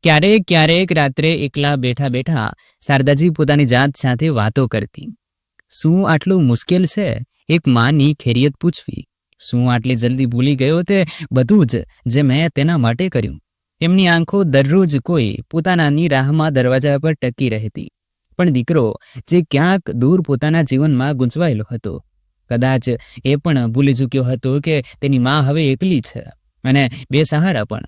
ક્યારેક ક્યારેક રાત્રે એકલા બેઠા બેઠા શારદાજી પોતાની જાત સાથે વાતો કરતી. શું આટલું મુશ્કેલ છે એક માની ખૈરિયત પૂછવી? શું આટલી જલ્દી ભૂલી ગયો તે બધું જ જે મેં તેના માટે કર્યું? તેમની આંખો દરરોજ કોઈ પોતાનાની રાહમાં દરવાજા પર ટકી રહેતી. પણ દીકરો જે ક્યાંક દૂર પોતાના જીવનમાં ગૂંચવાયેલો હતો, કદાચ એ પણ ભૂલી ચૂક્યો હતો કે તેની માં હવે એકલી છે અને બેસહારા પણ.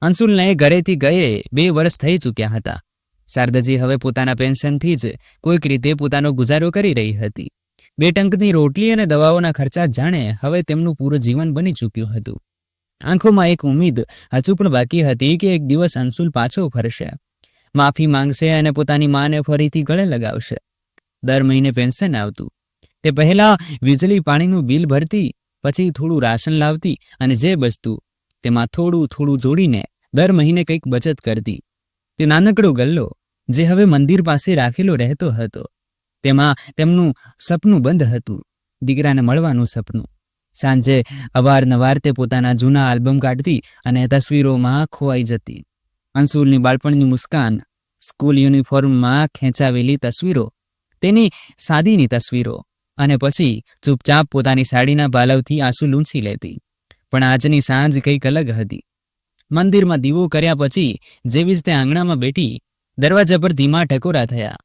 અંશુલને ઘરેથી ગયે 2 વર્ષ થઈ ચૂક્યા હતા. શારદાજી હવે પોતાના પેન્શનથી જ કોઈક રીતે પોતાનો ગુજારો કરી રહી હતી. 2 ટંકની રોટલી અને દવાઓના ખર્ચા જાણે હવે તેમનું પૂરું જીવન બની ચૂક્યું હતું. આંખોમાં એક ઉમ્મીદ હજુ પણ બાકી હતી કે એક દિવસ અંશુલ પાછો ફરશે. માફી માંગશે અને પોતાની માને ફરીથી ગળે લગાવશે. દર મહિને પેન્શન આવતું. તે પહેલા વીજળી પાણીનું બિલ ભરતી, પછી થોડું રાશન લાવતી અને જે બચતું તેમાં થોડું થોડું જોડીને દર મહિને કંઈક બચત કરતી. તે નાનકડો ગલ્લો જે હવે મંદિર પાસે રાખેલો રહેતો હતો, તેમાં તેમનું સપનું બંધ હતું, દીકરાને મળવાનું સપનું. સાંજે અવારનવાર તે પોતાના જૂના આલ્બમ કાઢતી અને તસવીરોમાં ખોવાઈ જતી. અંશુલની બાળપણની મુસ્કાન, સ્કૂલ યુનિફોર્મમાં ખેંચાવેલી તસવીરો, તેની સાદીની તસવીરો, અને પછી ચૂપચાપ પોતાની સાડીના પાલવથી આંસુ લૂંછી લેતી. પણ આજની સાંજ કંઈક અલગ હતી. મંદિરમાં દીવો કર્યા પછી જેવી જ તે આંગણામાં બેઠી, દરવાજા પર ધીમા ટકોરા થયા.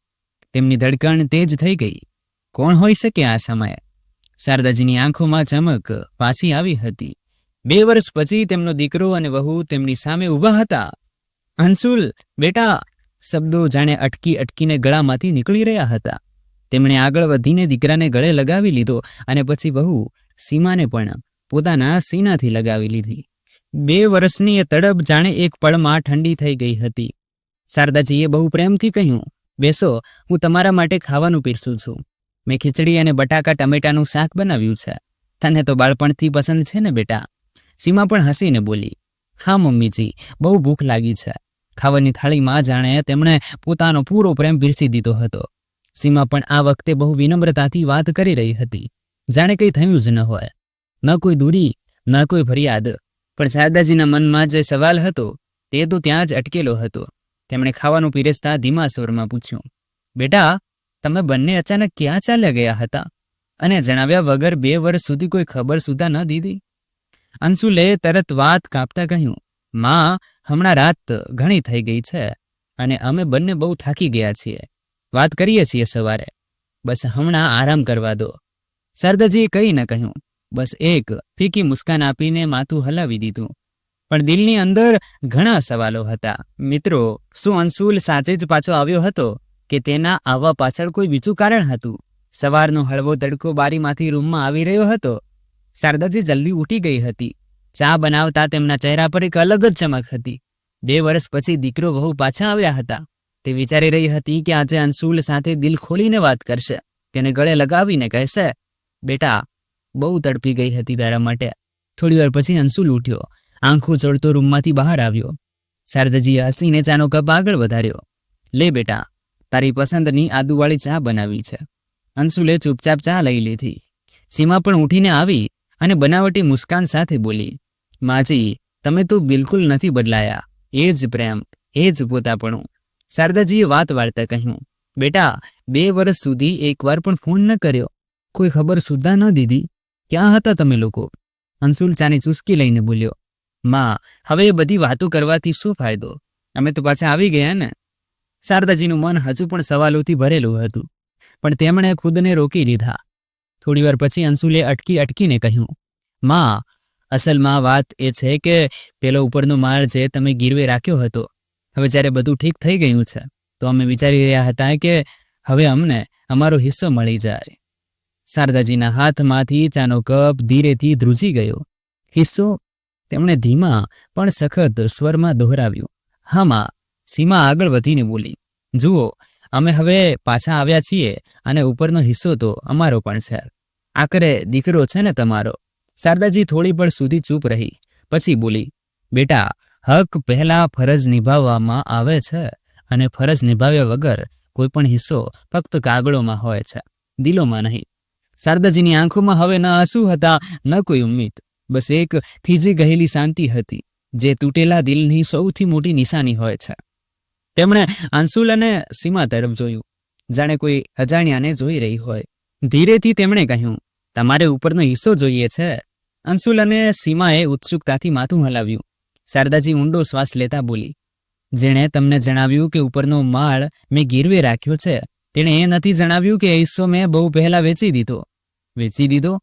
તેમની ધડકણ તેજ થઈ ગઈ. કોણ હોઈ શકે આ સમયે? શારદાજીની આંખોમાં ચમક પાછી આવી હતી. 2 વર્ષ પછી તેમનો દીકરો અને વહુ તેમની સામે ઊભા હતા. અંશુલ, બેટા, શબ્દો જાણે અટકી અટકીને ગળામાંથી નીકળી રહ્યા હતા. તેમણે આગળ વધીને દીકરાને ગળે લગાવી લીધો અને પછી વહુ સીમાને પણ પોતાના સીનાથી લગાવી લીધી. 2 વર્ષની એ તડપ જાણે એક પળમાં ઠંડી થઈ ગઈ હતી. શારદાજીએ બહુ પ્રેમથી કહ્યું, બેસો, હું તમારા માટે ખાવાનું પીરસું છું. મેં ખીચડી અને બટાકા ટમેટાનું શાક બનાવ્યું છે. તને તો બાળપણથી પસંદ છે ને બેટા? સીમા પણ હસીને બોલી, હા મમ્મીજી, બહુ ભૂખ લાગી છે. ખાવાની થાળીમાં જાણે તેમણે પોતાનો પૂરો પ્રેમ પીરસી દીધો હતો. સીમા પણ આ વખતે બહુ વિનમ્રતાથી વાત કરી રહી હતી, જાણે કંઈ થયું જ ન હોય. ન કોઈ દૂરી, ન કોઈ ફરિયાદ. પણ શારદાજીના મનમાં જે સવાલ હતો તે તો ત્યાં જ અટકેલો હતો. તેમણે ખાવાનું પીરસતા ધીમા સ્વરમાં પૂછ્યું, બેટા, તમે બંને અચાનક ક્યાં ચાલ્યા ગયા હતા અને જણાવ્યા વગર 2 વર્ષ સુધી કોઈ ખબર સુદ્ધા ન દીધી? અંશુલે તરત વાત કાપતા કહ્યું, માં, હમણાં રાત ઘણી થઈ ગઈ છે અને અમે બંને બહુ થાકી ગયા છીએ. વાત કરીએ છીએ સવારે. બસ હમણાં આરામ કરવા દો. શારદાજીએ કંઈ ન કહ્યું, બસ એક ફીકી મુસ્કાન આપીને માથું હલાવી દીધું. પણ દિલની અંદર ઘણા સવાલો હતા. મિત્રો, શું અંશુલ સાચે જ પાછો આવ્યો હતો કે તેના આવવા પાછળ કોઈ બીજું કારણ હતું? સવારનો હળવો તડકો બારીમાંથી રૂમમાં આવી રહ્યો હતો. શારદાજી જલ્દી ઉઠી ગઈ હતી. ચા બનાવતા તેમના ચહેરા પર એક અલગ જ ચમક હતી. 2 વર્ષ પછી દીકરો વહુ પાછા આવ્યા હતા. તે વિચારી રહી હતી કે આજે અંશુલ સાથે દિલ ખોલીને વાત કરશે, તેને ગળે લગાવીને કહેશે, બેટા, બહુ તડપી ગઈ હતી તારા માટે. થોડી વાર પછી અંશુલ ઉઠ્યો, આંખો ચડતો રૂમમાંથી બહાર આવ્યો. શારદાજીએ હસીને ચાનો કપ આગળ વધાર્યો. લે બેટા, તારી પસંદની આદુવાળી ચા બનાવી છે. અંશુલે ચૂપચાપ ચા લઈ લીધી. સીમા પણ ઉઠીને આવી અને બનાવટી મુસ્કાન સાથે બોલી, માજી, તમે તો બિલકુલ નથી બદલાયા. એ જ પ્રેમ, એ જ પોતાપણું. શારદાજીએ વાત વાળતા કહ્યું, બેટા, 2 વર્ષ સુધી એકવાર પણ ફોન ન કર્યો, કોઈ ખબર સુદ્ધા ન દીધી. ક્યાં હતા તમે લોકો? અંશુલ ચાની ચુસ્કી લઈને બોલ્યો, માં, હવે એ બધી વાતો કરવાથી શું ફાયદો? અમે તો પાછા આવી ગયા ને. શારદાજીનું મન હજુ પણ સવાલોથી ભરેલું હતું, પણ તેમણે ખુદને રોકી લીધા. થોડી વાર પછી અંશુલે અટકીને કહ્યું, માં, અસલમાં વાત એ છે કે પેલો ઉપરનો માળ જે તમે ગીરવે રાખ્યો હતો, હવે જ્યારે બધું ઠીક થઈ ગયું છે તો અમે વિચારી રહ્યા હતા કે હવે અમને અમારો હિસ્સો મળી જાય. શારદાજીના હાથમાંથી ચાનો કપ ધીરેથી ધ્રુજી ગયો. હિસ્સો? તેમણે ધીમા પણ સખત સ્વરમાં દોહરાવ્યું. હા માં. સીમા આગળ વધીને બોલી, જુઓ, અમે હવે પાછા આવ્યા છીએ અને ઉપરનો હિસ્સો તો અમારો પણ છે. આખરે દીકરો છે ને તમારો. શારદાજી થોડી પળ સુધી ચૂપ રહી, પછી બોલી, બેટા, હક પહેલા ફરજ નિભાવવામાં આવે છે અને ફરજ નિભાવ્યા વગર કોઈ પણ હિસ્સો ફક્ત કાગળોમાં હોય છે, દિલોમાં નહીં. શારદાજીની આંખોમાં હવે ન આંસુ હતા, ન કોઈ ઉમ્મીદ, બસ એક થીજી ગયેલી શાંતિ હતી, જે તૂટેલા દિલની સૌથી મોટી નિશાની હોય છે. તેમણે અંશુલ અને સીમા તરફ જોયું, જાણે કોઈ અજાણ્યાને જોઈ રહી હોય. ધીરેથી તેમણે કહ્યું, તમારે ઉપરનો હિસ્સો જોઈએ છે? અંશુલ અને સીમાએ ઉત્સુકતાથી માથું હલાવ્યું. શારદાજી ઊંડો શ્વાસ લેતા બોલી, જેણે તમને જણાવ્યું કે ઉપરનો માળ મેં ગીરવે રાખ્યો છે, તેણે એ નથી જણાવ્યું કે એ હિસ્સો મેં બહુ પહેલા વેચી દીધો. વેચી દીધો?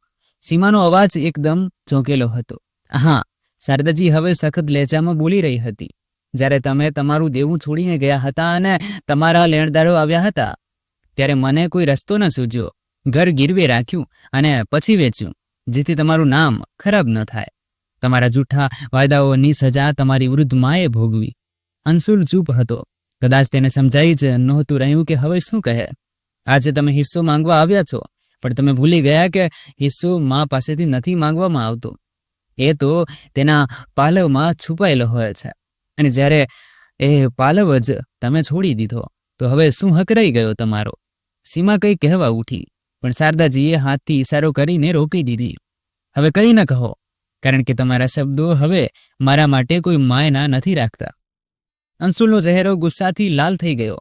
સીમાનો અવાજ એકદમ ચોંકેલો હતો. હા, શારદાજી હવે સખત લહેજામાં બોલી રહી હતી. જ્યારે તમે તમારું દેવું છોડીને ગયા હતા અને તમારા લેણદારો આવ્યા હતા, ત્યારે મને કોઈ રસ્તો ન સૂઝ્યો. ઘર ગીરવે રાખ્યું અને પછી વેચ્યું, જેથી તમારું નામ ખરાબ ન થાય. તમારા જૂઠા વાયદાઓની સજા તમારી વૃદ્ધ માએ ભોગવી. અંશુલ ચૂપ હતો. કદાચ તેને સમજાઈ જ નહોતું રહ્યું કે હવે શું કહે. આજે તમે હિસ્સો માંગવા આવ્યા છો, પણ તમે ભૂલી ગયા કે હિસ્સો મા પાસેથી નથી માંગવામાં આવતો. એ તો તેના પાલવમાં છુપાયેલો હોય છે, અને જ્યારે એ પાલવ જ તમે છોડી દીધો તો હવે શું હક રહી ગયો તમારો? સીમા કંઈ કહેવા ઉઠી, પણ શારદાજીએ હાથથી ઈશારો કરીને રોકી દીધી. હવે કંઈ ન કહો, કારણ કે તમારા શબ્દો હવે મારા માટે કોઈ માયના નથી રાખતા. અંશુલનો ચહેરો ગુસ્સાથી લાલ થઈ ગયો.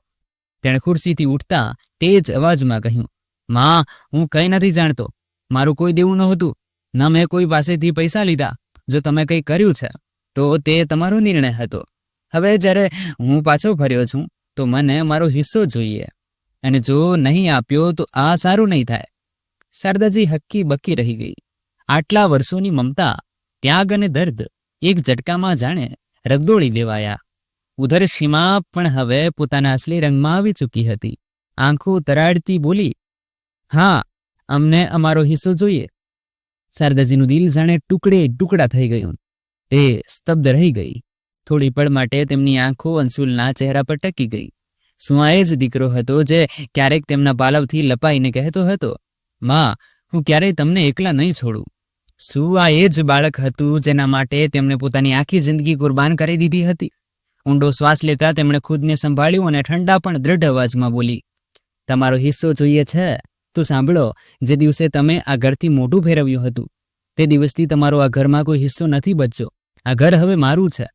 તેણે ખુરશીથી ઉઠતા તેજ અવાજમાં કહ્યું, માં, હું કંઈ નથી જાણતો. મારું કોઈ દેવું નહોતું, ન મેં કોઈ પાસેથી પૈસા લીધા. જો તમે કંઈ કર્યું છે તો તે તમારો નિર્ણય હતો. હવે જ્યારે હું પાછો ફર્યો છું તો મને મારો હિસ્સો જોઈએ, અને જો નહીં આપ્યો તો આ સારું નહીં થાય. શારદાજી હક્કી બક્કી રહી ગઈ. આટલા વર્ષોની મમતા, ત્યાગ અને દર્દ એક ઝટકામાં જાણે રગદોળી દેવાયા. ઉધર સીમા પણ હવે પોતાના અસલી રંગમાં આવી ચૂકી હતી. આંખો તરાડતી બોલી, હા, અમને અમારો હિસ્સો જોઈએ. શારદાજીનું દિલ જાણે ટુકડે ટુકડા થઈ ગયું. તે સ્તબ્ધ રહી ગઈ. થોડી પળ માટે તેમની આંખો અંશુલના ચહેરા પર ટકી ગઈ. શું આ એ જ દીકરો હતો જે ક્યારેક તેમના પાલવથી લપાઈને કહેતો હતો, માં, હું ક્યારેય તમને એકલા નહીં છોડું? શું આ એ જ બાળક હતું જેના માટે તેમણે પોતાની આખી જિંદગી કુરબાન કરી દીધી હતી? ઊંડો શ્વાસ લેતા તેમણે ખુદને સંભાળ્યું અને ઠંડા પણ દ્રઢ અવાજમાં બોલી, તમારો હિસ્સો જોઈએ છે તો સાંભળો. જે દિવસે તમે આ ઘરથી મોઢું ફેરવ્યું હતું તે દિવસથી તમારો આ ઘરમાં કોઈ હિસ્સો નથી બચ્યો. આ ઘર હવે મારું છે.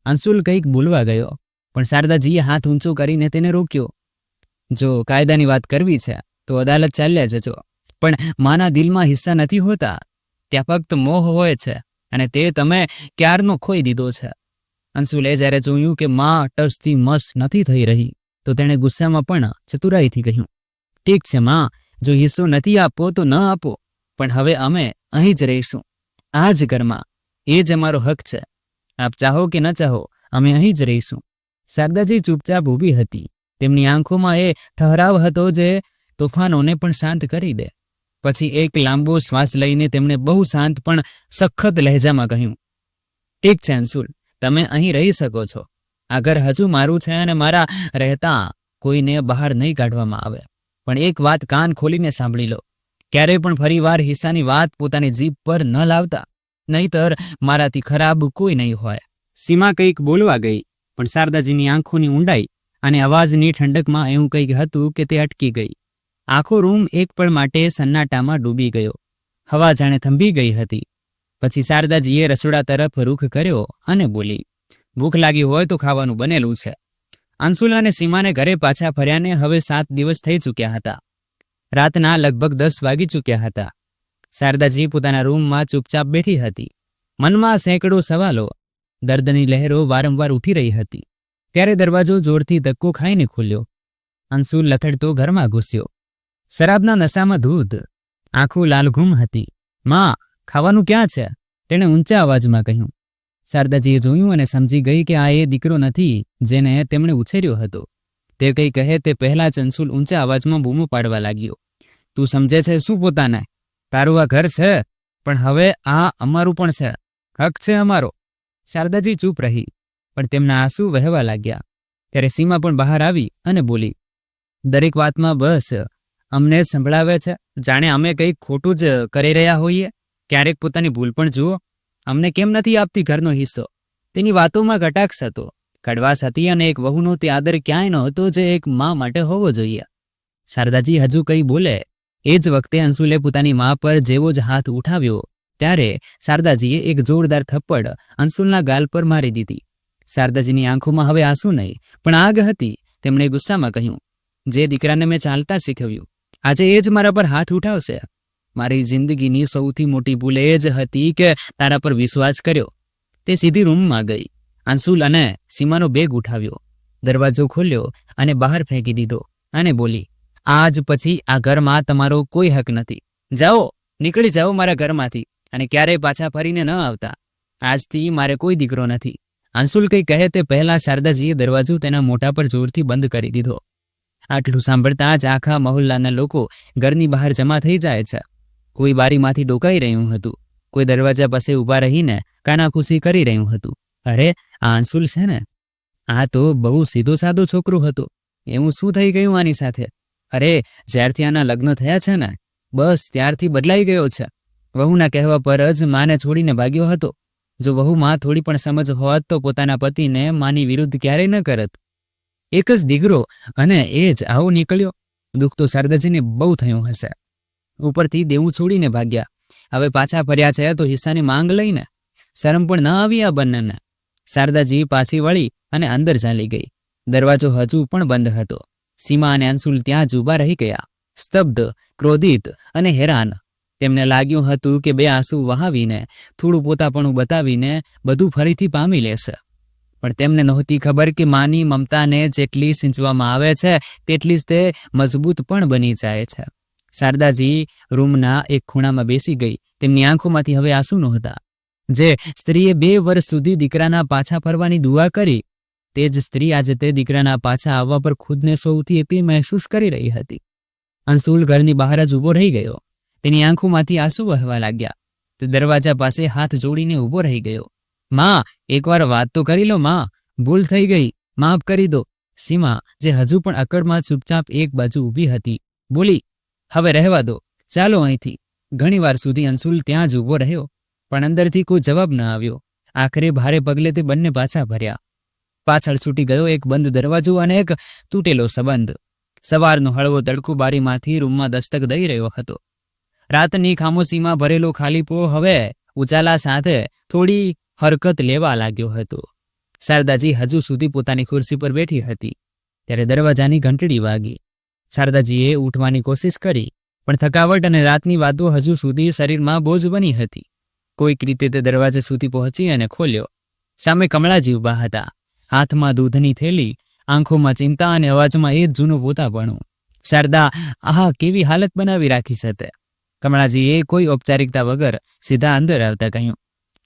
અંશુલ કંઈક બોલવા ગયો, પણ શારદાજીએ હાથ ઊંચો કરીને તેને રોક્યો. જો કાયદાની વાત કરવી છે તો અદાલત ચાલ્યા જજો, પણ માના દિલમાં હિસ્સા નથી હોતા. ત્યાં ફક્ત મોહ હોય છે, અને તે તમે ક્યારનો ખોઈ દીધો છે. અંશુલે જ્યારે જોયું કે માં ટસથી મસ નથી થઈ રહી તો તેણે ગુસ્સામાં પણ ચતુરાઈથી કહ્યું, ઠીક છે માં, જો હિસ્સો નથી આપવો તો ન આપો, પણ હવે અમે અહીં જ રહીશું, આ જ ઘરમાં. એ જ અમારો હક છે. આપ ચાહો કે ન ચાહો, અમે અહીં જ રહીશું. શારદાજી ચૂપચાપ ઊભી હતી. તેમની આંખોમાં એ ઠહરાવ હતો જે તોફાનોને પણ શાંત કરી દે. પછી એક લાંબો શ્વાસ લઈને તેમણે બહુ શાંત પણ સખત લહેજામાં કહ્યું, ઠીક છે અંશુલ, તમે અહીં રહી શકો છો. આ ઘર હજુ મારું છે અને મારા રહેતા કોઈને બહાર નહીં કાઢવામાં આવે. પણ એક વાત કાન ખોલીને સાંભળી લો, ક્યારેય પણ ફરીવાર હિસ્સાની વાત પોતાની જીભ પર ન લાવતા, નહીતર મારાથી ખરાબ કોઈ નહીં હોય. સીમા કંઈક બોલવા ગઈ, પણ શારદાજીની આંખોની ઊંડાઈ અને અવાજની ઠંડકમાં એવું કંઈક હતું કે તે અટકી ગઈ. આખો રૂમ એક પળ માટે સન્નાટામાં ડૂબી ગયો. હવા જાણે થંભી ગઈ હતી. પછી શારદાજીએ રસોડા તરફ રૂખ કર્યો અને બોલી, ભૂખ લાગી હોય તો ખાવાનું બનેલું છે. અંશુલ અને સીમાને ઘરે પાછા ફર્યાને હવે 7 દિવસ થઈ ચૂક્યા હતા. રાતના લગભગ 10 વાગી ચૂક્યા હતા. શારદાજી પોતાના રૂમમાં ચૂપચાપ બેઠી હતી. મનમાં સેંકડો સવાલો, દર્દની લહેરો વારંવાર ઉઠી રહી હતી. ત્યારે દરવાજો જોરથી ધક્કો ખાઈને ખુલ્યો. અંશુલ લથડતો ઘરમાં ઘૂસ્યો. શરાબના નશામાં ધૂધ, આંખો લાલઘૂમ હતી. માં, ખાવાનું ક્યાં છે? તેણે ઊંચા અવાજમાં કહ્યું. શારદાજીએ જોયું અને સમજી ગઈ કે આ એ દીકરો નથી જેને તેમણે ઉછેર્યો હતો. તે કંઈ કહે તે પહેલા જ અંશુલ ઊંચા અવાજમાં બૂમો પાડવા લાગ્યો, તું સમજે છે શું પોતાને? તારું આ ઘર છે, પણ હવે આ અમારું પણ છે. હક છે અમારો. શારદાજી ચૂપ રહી, પણ તેમના આંસુ વહેવા લાગ્યા. ત્યારે સીમા પણ બહાર આવી અને બોલી, દરેક વાતમાં બસ અમને સંભળાવે છે, જાણે અમે કંઈક ખોટું જ કરી રહ્યા હોઈએ. ક્યારેક પોતાની ભૂલ પણ જુઓ. અમને કેમ નથી આપતી ઘરનો હિસ્સો? તેની વાતોમાં કટાક્ષ હતો, કડવાશ હતી, અને એક વહુનો તે આદર ક્યાંય નહોતો જે એક મા માટે હોવો જોઈએ. શારદાજી હજુ કંઈ બોલે એ જ વખતે અંશુલે પોતાની મા પર જેવો જ હાથ ઉઠાવ્યો ત્યારે શારદાજીએ એક જોરદાર થપ્પડ અંશુલના ગાલ પર મારી દીધી. શારદાજીની આંખોમાં હવે આંસુ નહીં પણ આગ હતી. તેમણે ગુસ્સામાં કહ્યું, જે દીકરાને મેં ચાલતા શીખવ્યું આજે એ જ મારા પર હાથ ઉઠાવશે? મારી જિંદગીની સૌથી મોટી ભૂલ એ જ હતી કે તારા પર વિશ્વાસ કર્યો. તે સીધી રૂમમાં ગઈ. અંશુલ અને સીમાનો બેગ ઉઠાવ્યો, દરવાજો ખોલ્યો અને બહાર ફેંકી દીધો અને બોલી, આજ પછી આ ઘરમાં તમારો કોઈ હક નથી. જાઓ, નીકળી જાઓ મારા ઘરમાંથી, અને ક્યારેય પાછા ફરીને ન આવતા. આજથી મારે કોઈ દીકરો નથી. અંશુલ કંઈ કહે તે પહેલા શારદાજીએ દરવાજો તેના મોઢા પર જોરથી બંધ કરી દીધો. આટલું સાંભળતા જ આખા મહોલ્લાના લોકો ઘરની બહાર જમા થઈ જાય છે. કોઈ બારીમાંથી ડોકાઈ રહ્યું હતું, કોઈ દરવાજા પાસે ઊભા રહીને કાનાખુશી કરી રહ્યું હતું. અરે, આ અંશુલ છે ને? આ તો બહુ સીધો સાદો છોકરો હતો, એવું શું થઈ ગયું આની સાથે? અરે, જ્યારથી આના લગ્ન થયા છે ને, બસ ત્યારથી બદલાઈ ગયો છે. વહુના કહેવા પર જ માને છોડીને ભાગ્યો હતો. જો વહુમાં થોડી પણ સમજ હોત તો પોતાના પતિને માની વિરુદ્ધ ક્યારેય ન કરત. એક જ દીકરો અને એ જ આવો નીકળ્યો. દુઃખ તો શારદાજીને બહુ થયું હશે. ઉપરથી દેવું છોડીને ભાગ્યા, હવે પાછા ફર્યા છે તો હિસ્સાની માંગ લઈને. શરમ પણ ન આવી આ બંનેને. શારદાજી પાછી વળી અને અંદર ચાલી ગઈ. દરવાજો હજુ પણ બંધ હતો. સીમા અને અંશુલ ત્યાં જ ઊભા રહી ગયા, સ્તબ્ધ, ક્રોધિત અને હેરાન. તેમને લાગ્યું હતું કે બે આંસુ વહાવીને, થોડું પોતાપણું બતાવીને બધું ફરીથી પામી લેશે. પણ તેમને નહોતી ખબર કે માની મમતાને જેટલી સિંચવામાં આવે છે તેટલી જ તે મજબૂત પણ બની જાય છે. શારદાજી રૂમના એક ખૂણામાં બેસી ગઈ. તેમની આંખોમાંથી હવે આંસુ નહોતા. જે સ્ત્રીએ 2 વર્ષ સુધી દીકરાના પાછા ફરવાની દુઆ કરી, તે જ સ્ત્રી આજે તે દીકરાના પાછા આવવા પર ખુદને સૌથી એકલી મહેસૂસ કરી રહી હતી. અંશુલ ઘરની બહાર જ ઊભો રહી ગયો. તેની આંખોમાંથી આંસુ વહેવા લાગ્યા. તે દરવાજા પાસે હાથ જોડીને ઊભો રહી ગયો. માં, એકવાર વાત તો કરી લો માં, ભૂલ થઈ ગઈ, માફ કરી દો. સીમા, જે હજુ પણ અકળમાં ચૂપચાપ એક બાજુ ઊભી હતી, બોલી, હવે રહેવા દો, ચાલો અહીંથી. ઘણીવાર સુધી અંશુલ ત્યાં જ ઊભો રહ્યો, પણ અંદરથી કોઈ જવાબ ન આવ્યો. આખરે ભારે પગલે તે બંને પાછા ભર્યા. પાછળ છૂટી ગયો એક બંધ દરવાજો અને એક તૂટેલો સંબંધ. સવારનો હળવો તડકો બારીમાંથી રૂમમાં દસ્તક દઈ રહ્યો હતો. રાતની ખામોશીમાં ભરેલો ખાલીપો હવે ઉજાલા સાથે થોડી હરકત લેવા લાગ્યો હતો. શારદાજી હજુ સુધી પોતાની ખુરશી પર બેઠી હતી ત્યારે દરવાજાની ઘંટડી વાગી. શારદાજીએ ઉઠવાની કોશિશ કરી, પણ થકાવટ અને રાતની વાતો હજુ સુધી શરીરમાં બોજ બની હતી. કોઈક રીતે તે દરવાજા સુધી પહોંચી અને ખોલ્યો. સામે કમળાજી ઊભા હતા, હાથમાં દૂધની થેલી, આંખોમાં ચિંતા અને અવાજમાં એ જ જૂનું પોતાપણું. શારદા, આહા, કેવી હાલત બનાવી રાખી છે તે. કમળાજીએ કોઈ ઔપચારિકતા વગર સીધા અંદર આવતા કહ્યું.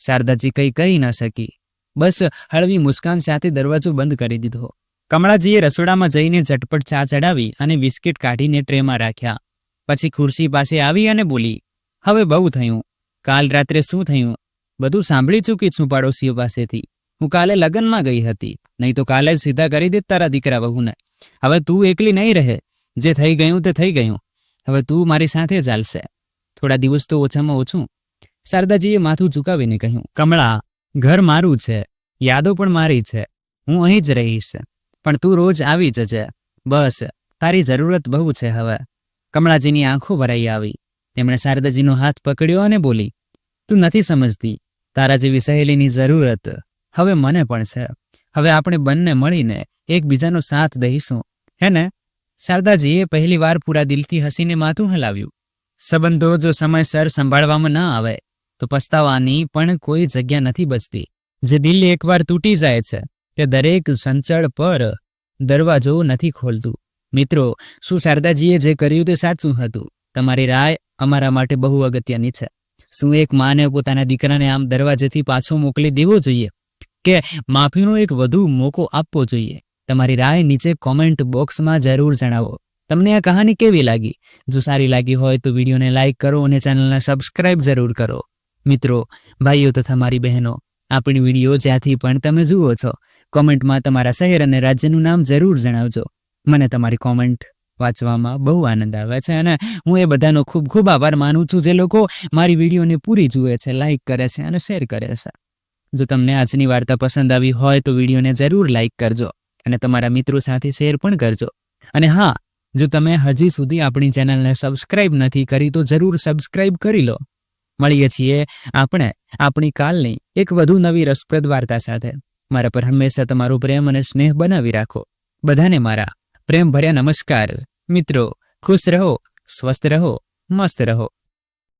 શારદાજી કંઈ કહી ન શકી, બસ હળવી મુસ્કાન સાથે દરવાજો બંધ કરી દીધો. કમળાજીએ રસોડામાં જઈને ઝટપટ ચા ચડાવી અને બિસ્કિટ કાઢીને ટ્રેમાં રાખ્યા. પછી ખુરશી પાસે આવી અને બોલી, હવે બહુ થયું. કાલ રાત્રે શું થયું બધું સાંભળી ચૂકી છું પાડોશીઓ પાસેથી. હું કાલે લગ્નમાં ગઈ હતી, નહીં તો કાલે જ સીધા કરી દે તારા દીકરા વહુને. હવે તું એકલી નહીં રહે, જે થઈ ગયું તે થઈ ગયું. હવે તું મારી સાથે ચાલશે, થોડા દિવસ તો ઓછામાં ઓછું. શારદાજીએ માથું ઝુકાવીને કહ્યું, કમળા, ઘર મારું છે, યાદો પણ મારી છે, હું અહીં જ રહીશ, પણ તું રોજ આવી જજે, બસ તારી જરૂરત બહુ છે હવે. કમળાજીની આંખો ભરાઈ આવી. તેમણે શારદાજીનો હાથ પકડ્યો અને બોલી, તું નથી સમજતી, તારા જેવી સહેલીની જરૂરત હવે મને પણ છે. હવે આપણે બંને મળીને એકબીજાનો સાથ દઈશું, હે ને? શારદાજીએ પહેલી વાર પૂરા દિલથી હસીને માથું હલાવ્યું. સંબંધો જો સમયસર સંભાળવામાં ન આવે તો પસ્તાવાની પણ કોઈ જગ્યા નથી બચતી. જે દિલ એકવાર તૂટી જાય છે તે દરેક સંચળ પર દરવાજો નથી ખોલતું. મિત્રો, શું શારદાજીએ જે કર્યું તે સાચું હતું? તમારી રાય અમારા માટે બહુ અગત્યની છે. શું એક માને પોતાના દીકરાને આમ દરવાજેથી પાછો મોકલી દેવો જોઈએ કે માફીનો એક વધુ મોકો આપવો જોઈએ? તમારી રાય નીચે કોમેન્ટ બોક્સમાં જરૂર જણાવો. તમને આ કહાની કેવી લાગી? જો સારી લાગી હોય તો વિડીયોને લાઇક કરો અને ચેનલને સબસ્ક્રાઇબ જરૂર કરો. મિત્રો, ભાઈઓ તથા મારી બહેનો, આપણી વિડીયો જ્યાંથી પણ તમે જુઓ છો, કોમેન્ટમાં તમારા શહેર અને રાજ્યનું નામ જરૂર જણાવજો. મને તમારી કોમેન્ટ વાંચવામાં બહુ આનંદ આવે છે અને હું એ બધાનો ખૂબ ખૂબ આભાર માનું છું જે લોકો મારી વિડીયોને પૂરી જુએ છે, લાઇક કરે છે અને શેર કરે છે. જો તમને આજની વાર્તા પસંદ આવી હોય તો વિડીયોને જરૂર લાઇક કરજો અને તમારા મિત્રો સાથે શેર પણ કરજો. અને હા, જો તમે હજી સુધી આપણી ચેનલને સબસ્ક્રાઇબ નથી કરી તો જરૂર સબસ્ક્રાઇબ કરી લો. મળીએ છીએ આપણે આપણી કાલની એક વધુ નવી રસપ્રદ વાર્તા સાથે. મારા પર હંમેશા તમારો પ્રેમ અને સ્નેહ બનાવી રાખો. બધાને મારા પ્રેમ ભર્યા નમસ્કાર. મિત્રો, ખુશ રહો, સ્વસ્થ રહો, મસ્ત રહો.